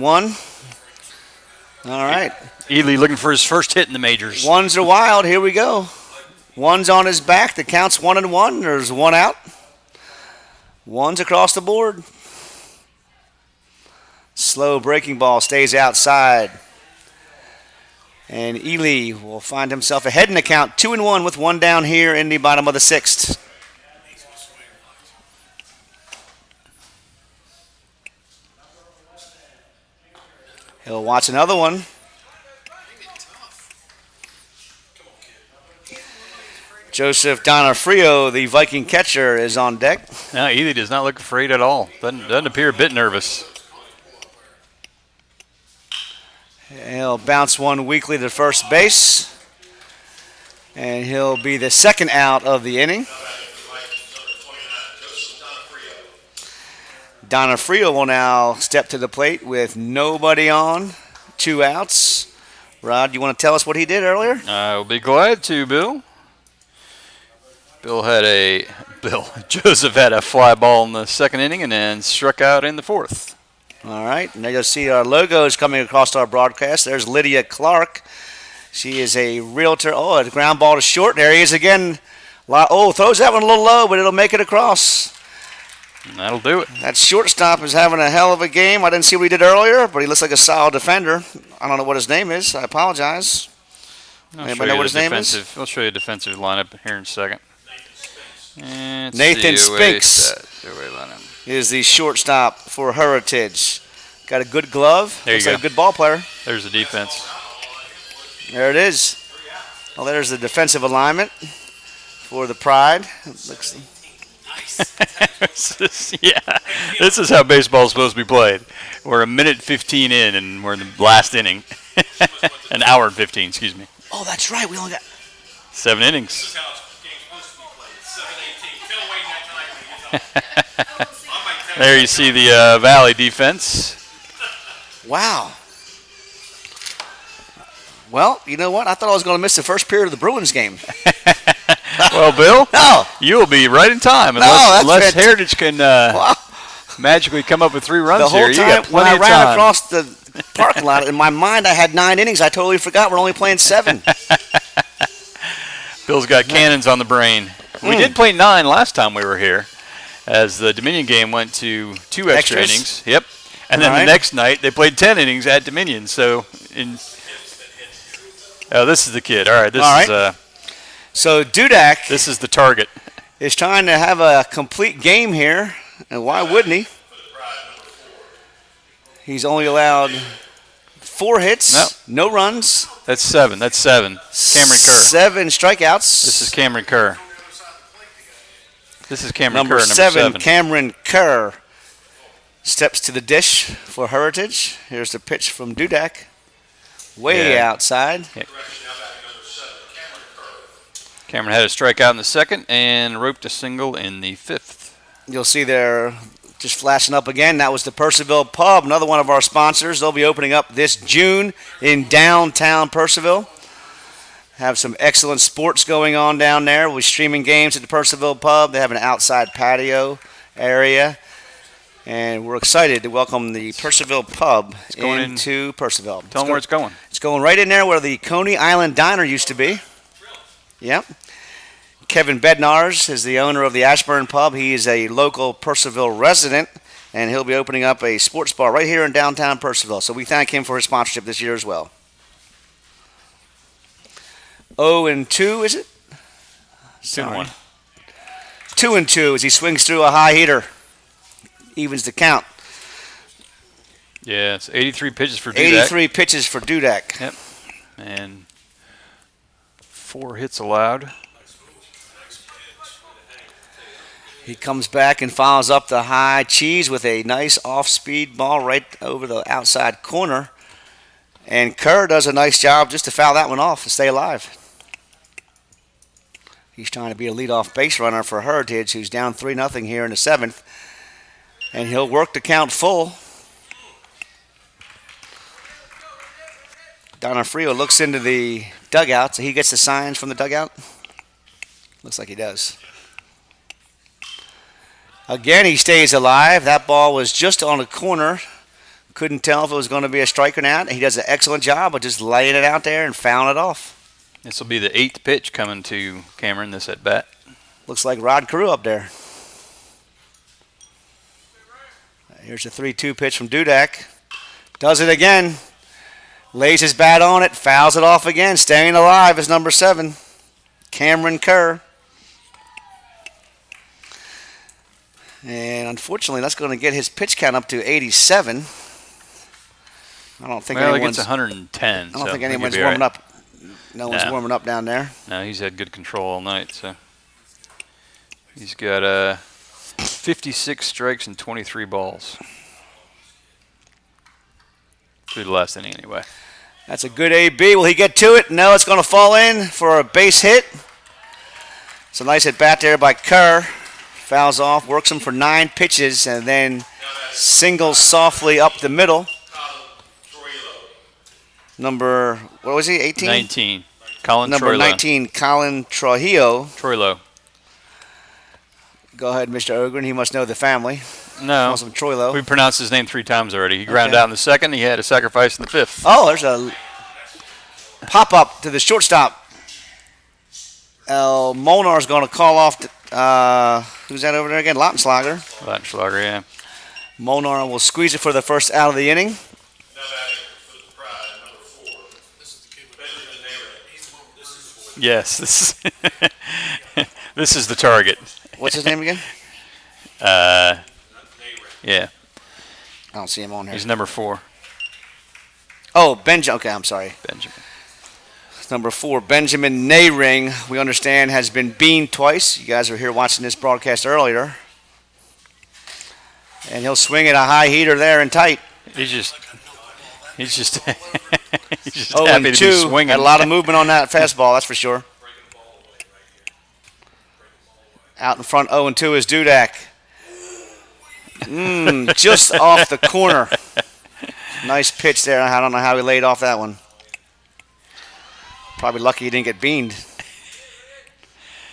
B: All right.
A: Ely looking for his first hit in the majors.
B: Ones are wild. Here we go. One's on his back. The count's 1-1. There's 1 out. One's across the board. Slow breaking ball stays outside. And Ely will find himself ahead in the count, 2-1 with 1 down here in the bottom of the 6th. He'll watch another one. Joseph Donofrio, the Viking catcher, is on deck.
A: No, Ely does not look afraid at all. Doesn't appear a bit nervous.
B: He'll bounce one weakly to first base. And he'll be the 2nd out of the inning. Donofrio will now step to the plate with nobody on, 2 outs. Rod, you want to tell us what he did earlier?
A: I'll be glad to, Bill. Joseph had a fly ball in the 2nd inning and then struck out in the 4th.
B: All right, now you'll see our logos coming across our broadcast. There's Lydia Clark. She is a realtor. Oh, a ground ball to short. There he is again. Oh, throws that one a little low, but it'll make it across.
A: And that'll do it.
B: That shortstop is having a hell of a game. I didn't see what he did earlier, but he looks like a solid defender. I don't know what his name is. I apologize. Anybody know what his name is?
A: I'll show you a defensive lineup here in a second.
B: Nathan Spinks is the shortstop for Heritage. Got a good glove.
A: There you
B: Looks
A: go.
B: like a good ball player.
A: There's the defense.
B: There it is. Well, there's the defensive alignment for the Pride. Looks.
A: This is how baseball's supposed to be played. We're a minute 15 in, and we're in the last inning. An hour and 15, excuse me.
B: Oh, that's right. We only got
A: 7 innings. There you see the Valley defense.
B: Wow. Well, you know what? I thought I was going to miss the first period of the Bruins game.
A: Well, Bill,
B: No.
A: you'll be right in time unless Heritage can magically come up with 3 runs
B: The whole
A: here. You
B: time
A: got
B: when
A: plenty
B: I
A: of
B: ran
A: time.
B: across the parking lot, in my mind I had 9 innings. I totally forgot we're only playing 7.
A: Bill's got cannons on the brain. We did play 9 last time we were here, as the Dominion game went to 2 extra
B: Extras?
A: innings. Yep. And then
B: All right.
A: the next night they played 10 innings at Dominion. So, this is the kid. All right.
B: So Dudek
A: This is the target.
B: is trying to have a complete game here, and why wouldn't he? He's only allowed 4 hits, no runs,
A: That's 7. Cameron Kerr.
B: 7 strikeouts.
A: This is Cameron Kerr. This is Cameron
B: number
A: Kerr, number 7.
B: Cameron Kerr steps to the dish for Heritage. Here's the pitch from Dudek, way outside.
A: Cameron had a strikeout in the 2nd and roped a single in the 5th.
B: You'll see there just flashing up again. That was the Percival Pub, another one of our sponsors. They'll be opening up this June in downtown Percival. Have some excellent sports going on down there. We'll be streaming games at the Percival Pub. They have an outside patio area. And we're excited to welcome the Percival Pub into Percival.
A: Tell them where it's going.
B: It's going right in there where the Coney Island Diner used to be. Yep. Kevin Bednars is the owner of the Ashburn Pub. He is a local Percival resident, and he'll be opening up a sports bar right here in downtown Percival. So we thank him for his sponsorship this year as well. 0-2, is it?
A: 2-1.
B: 2-2 as he swings through a high hitter. Evens the count.
A: Yeah, it's 83 pitches for Dudek.
B: 83 pitches for Dudek.
A: Yep. And 4 hits allowed.
B: He comes back and follows up the high cheese with a nice off-speed ball right over the outside corner. And Kerr does a nice job just to foul that one off and stay alive. He's trying to be a leadoff base runner for Heritage, who's down 3-0 here in the 7th. And he'll work the count full. Donofrio looks into the dugout, so he gets the signs from the dugout. Looks like he does. Again, he stays alive. That ball was just on the corner. Couldn't tell if it was going to be a strike or not. He does an excellent job of just laying it out there and fouling it off.
A: This will be the 8th pitch coming to Cameron this at bat.
B: Looks like Rod Carew up there. Here's a 3-2 pitch from Dudek. Does it again. Lays his bat on it, fouls it off again. Staying alive is number 7, Cameron Kerr. And unfortunately, that's going to get his pitch count up to 87. I don't think
A: Well, he
B: anyone's.
A: gets 110.
B: I don't think anyone's warming up. No one's warming up down there.
A: No, he's had good control all night. So he's got 56 strikes and 23 balls through the last inning, anyway.
B: That's a good AB. Will he get to it? No, it's going to fall in for a base hit. It's a nice at bat there by Kerr. Fouls off, works him for 9 pitches, and then singles softly up the middle. Number, what was he, 18?
A: 19. Colin
B: Number
A: Troilo.
B: 19, Colin Trujillo.
A: Troilo.
B: Go ahead, Mr. Ogren. He must know the family.
A: No.
B: Calls him Troilo.
A: We pronounced his name 3 times already. He grounded out in the 2nd. He had a sacrifice in the 5th.
B: Oh, there's a pop-up to the shortstop. Molnar's going to call off Who's that over there again? Lautenschlager.
A: Lautenschlager, yeah.
B: Molnar will squeeze it for the first out of the inning.
A: Yes, this is the target.
B: What's his name again?
A: Yeah.
B: I don't see him on here.
A: He's number 4.
B: Oh, Benjamin. Okay, I'm sorry.
A: Benjamin.
B: Number 4, Benjamin Nayring, we understand, has been beamed twice. You guys were here watching this broadcast earlier. And he'll swing at a high heater there and tight.
A: He's just he's just
B: Oh,
A: happy
B: and
A: to be
B: 2.
A: swinging.
B: Had a lot of movement on that fastball, that's for sure. Out in front, 0-2 is Dudek. Just off the corner. Nice pitch there. I don't know how he laid off that one. Probably lucky he didn't get beamed.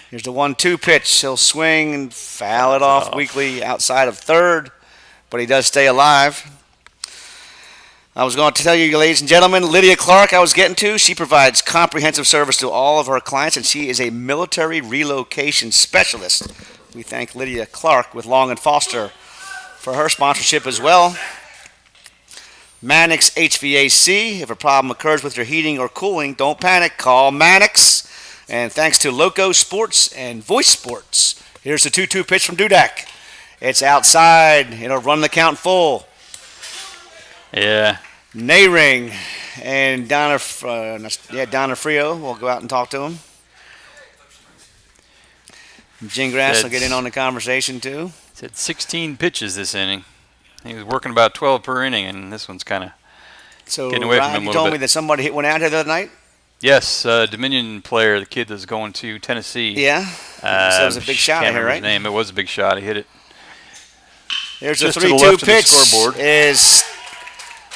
B: Here's the 1-2 pitch. He'll swing and foul it off weakly outside of third, but he does stay alive. I was going to tell you, ladies and gentlemen, Lydia Clark I was getting to. She provides comprehensive service to all of her clients, and she is a military relocation specialist. We thank Lydia Clark with Long & Foster for her sponsorship as well. Mannix HVAC. If a problem occurs with your heating or cooling, don't panic. Call Mannix. And thanks to Loco Sports and Voice Sports. Here's the 2-2 pitch from Dudek. It's outside. It'll run the count full.
A: Yeah.
B: Nayring and Donna Frio will go out and talk to him. Gingras will get in on the conversation too.
A: He's had 16 pitches this inning. He was working about 12 per inning, and this one's kind of getting away from him a
B: you
A: little
B: told
A: bit.
B: me that somebody hit one out here the other night?
A: Yes, Dominion player, the kid that's going to Tennessee.
B: Yeah. So it was a big shot
A: can't
B: here,
A: remember
B: right?
A: his name. It was a big shot. He hit it.
B: There's
A: just
B: a
A: to the
B: 3-2
A: left of the
B: pitch.
A: scoreboard.
B: Is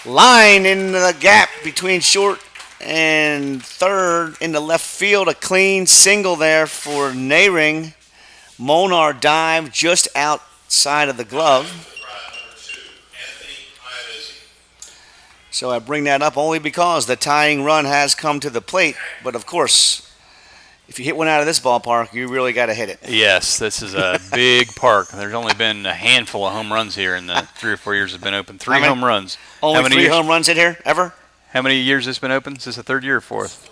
B: line in the gap between short and third in the left field. A clean single there for Nayring. Molnar dive just outside of the glove. So I bring that up only because the tying run has come to the plate. But, of course, if you hit one out of this ballpark, you really got to hit it.
A: Yes, this is a big park. There's only been a handful of home runs here in the 3 or 4 years it's been open. 3 home runs.
B: Only 3 home runs hit here, ever?
A: How many years has it been open? Is this the 3rd year or 4th?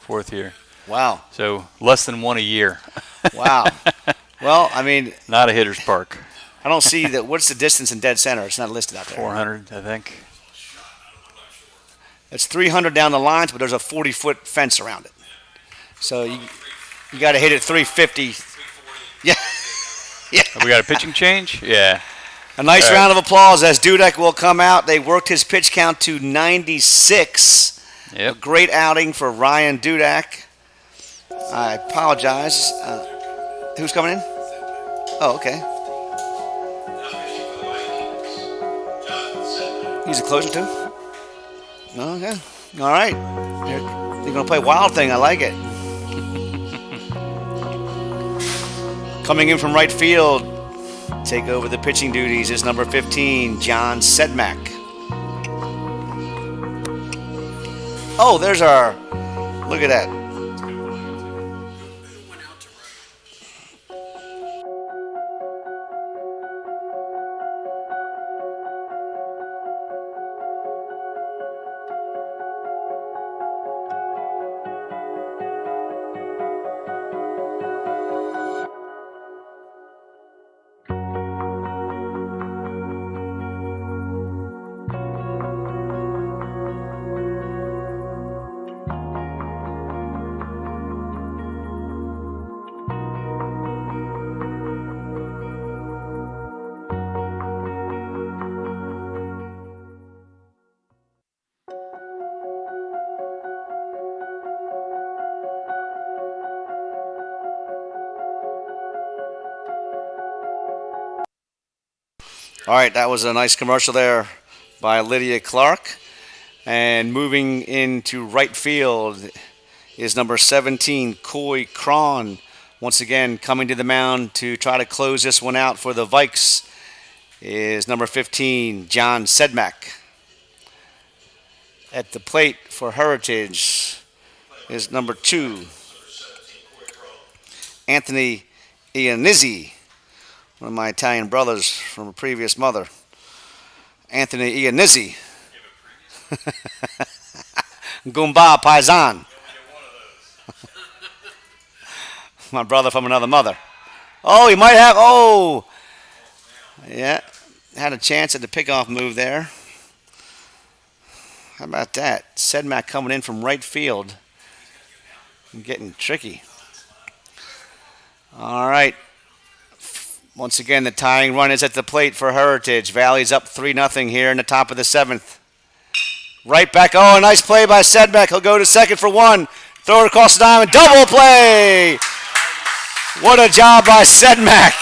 A: 4th year.
B: Wow.
A: So less than 1 a year.
B: Wow. Well, I mean.
A: Not a hitter's park.
B: I don't see that. What's the distance in dead center? It's not listed out there.
A: 400, I think.
B: It's 300 down the lines, but there's a 40-foot fence around it. So you got to hit it 350. Yeah. Yeah.
A: Have we got a pitching change? Yeah.
B: A nice round of applause as Dudek will come out. They worked his pitch count to 96.
A: Yep.
B: A great outing for Ryan Dudek. I apologize. Who's coming in? Oh, okay. He's a closer too? Okay. All right. You're going to play Wild Thing. I like it. Coming in from right field, take over the pitching duties is number 15, John Sedmak. Oh, there's our, look at that. All right, that was a nice commercial there by Lydia Clark. And moving into right field is number 17, Coy Cron. Once again, coming to the mound to try to close this one out for the Vikes is number 15, John Sedmak. At the plate for Heritage is number 2, Anthony Ianizzi. One of my Italian brothers from a previous mother. Anthony Iannizzi. Gumba Paisan. My brother from another mother. Oh, he might have. Oh, yeah. Had a chance at the pickoff move there. How about that? Sedmak coming in from right field. Getting tricky. All right. Once again, the tying run is at the plate for Heritage. Valley's up 3-0 here in the top of the 7th. Right back. Oh, a nice play by Sedmak. He'll go to second for one. Throw it across the diamond. Double play. What a job by Sedmak.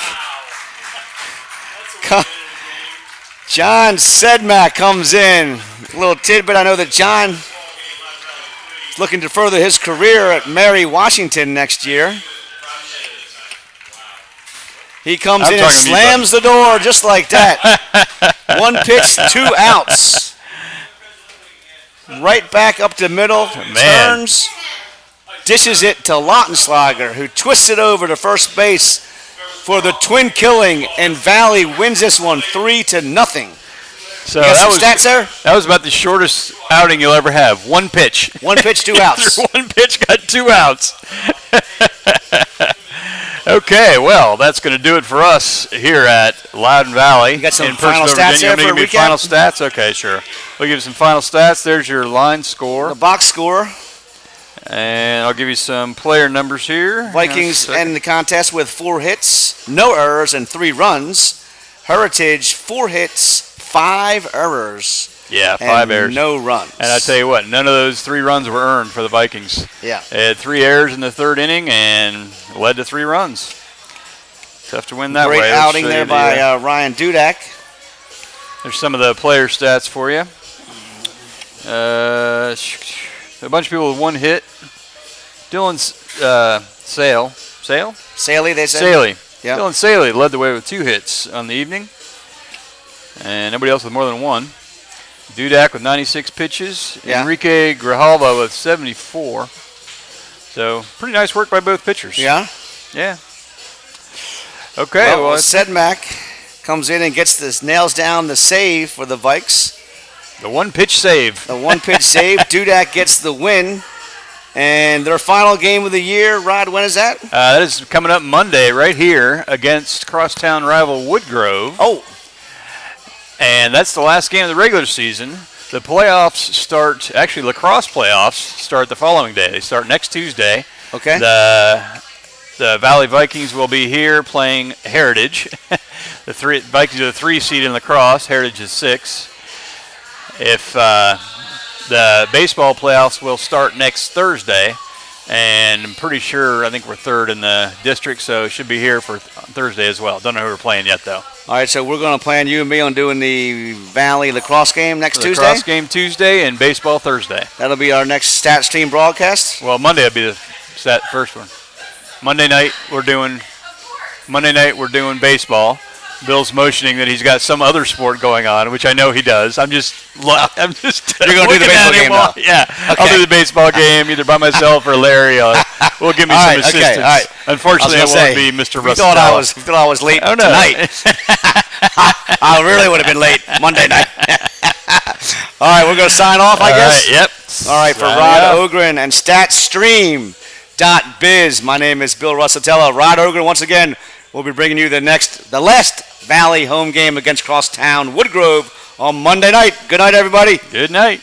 B: John Sedmak comes in. A little tidbit. I know that John is looking to further his career at Mary Washington next year. He comes in and slams the door just like that. 1 pitch, 2 outs. Right back up to middle. Turns. Dishes it to Lautenschlager, who twists it over to first base for the twin killing, and Valley wins this one 3-0.
A: So
B: you got some stats there?
A: That was about the shortest outing you'll ever have. 1 pitch.
B: 1 pitch, 2 outs.
A: 1 pitch, got 2 outs. Okay, well, that's going to do it for us here at Loudoun Valley.
B: You got some
A: in
B: final stats there for a recap?
A: Final stats? Okay, sure. We'll give you some final stats. There's your line score.
B: The box score.
A: And I'll give you some player numbers here.
B: Vikings end the contest with 4 hits, no errors, and 3 runs. Heritage, 4 hits, 5 errors.
A: Yeah, 5 errors.
B: No runs.
A: And I tell you what, none of those 3 runs were earned for the Vikings.
B: Yeah.
A: They had 3 errors in the 3rd inning and led to 3 runs. Tough to win that way.
B: Great outing there by Ryan Dudak.
A: There's some of the player stats for you. A bunch of people with 1 hit. Dylan
B: Saley, they said?
A: Saley.
B: Yeah.
A: Dylan Saley led the way with 2 hits on the evening. And nobody else with more than 1. Dudak with 96 pitches.
B: Yeah.
A: Enrique Grijalva with 74. So pretty nice work by both pitchers.
B: Yeah.
A: Yeah. Okay.
B: Well, Sedmak comes in and nails down the save for the Vikes.
A: The 1 pitch save.
B: The 1 pitch save. Dudak gets the win. And their final game of the year, Rod, when is that?
A: That is coming up Monday right here against crosstown rival Woodgrove.
B: Oh.
A: And that's the last game of the regular season. The playoffs start, actually lacrosse playoffs start the following day. They start next Tuesday.
B: Okay.
A: The Valley Vikings will be here playing Heritage. The Vikings are the 3 seed in lacrosse. Heritage is 6. If the baseball playoffs will start next Thursday, and I'm pretty sure, I think we're 3rd in the district, so it should be here for Thursday as well. Don't know who we're playing yet, though.
B: All right, so we're going to plan, you and me, on doing the Valley lacrosse game next Tuesday?
A: Lacrosse game Tuesday and baseball Thursday.
B: That'll be our next Stat Stream broadcast?
A: Well, Monday will be the first one. Monday night we're doing baseball. Bill's motioning that he's got some other sport going on, which I know he does. I'm just.
B: You're going to do the baseball game now?
A: Yeah, okay. I'll do the baseball game either by myself or Larry. We'll give me some assistance.
B: Okay, all right.
A: Unfortunately, it won't be Mr. Russell.
B: You thought I was late tonight. I really would have been late Monday night. All right, we're going to sign off, I guess.
A: Yep.
B: All right, for Rod Ogren and StatStream.biz. My name is Bill Russatella. Rod Ogren, once again, will be bringing you the last Valley home game against Crosstown Woodgrove on Monday night. Good night, everybody.
A: Good night.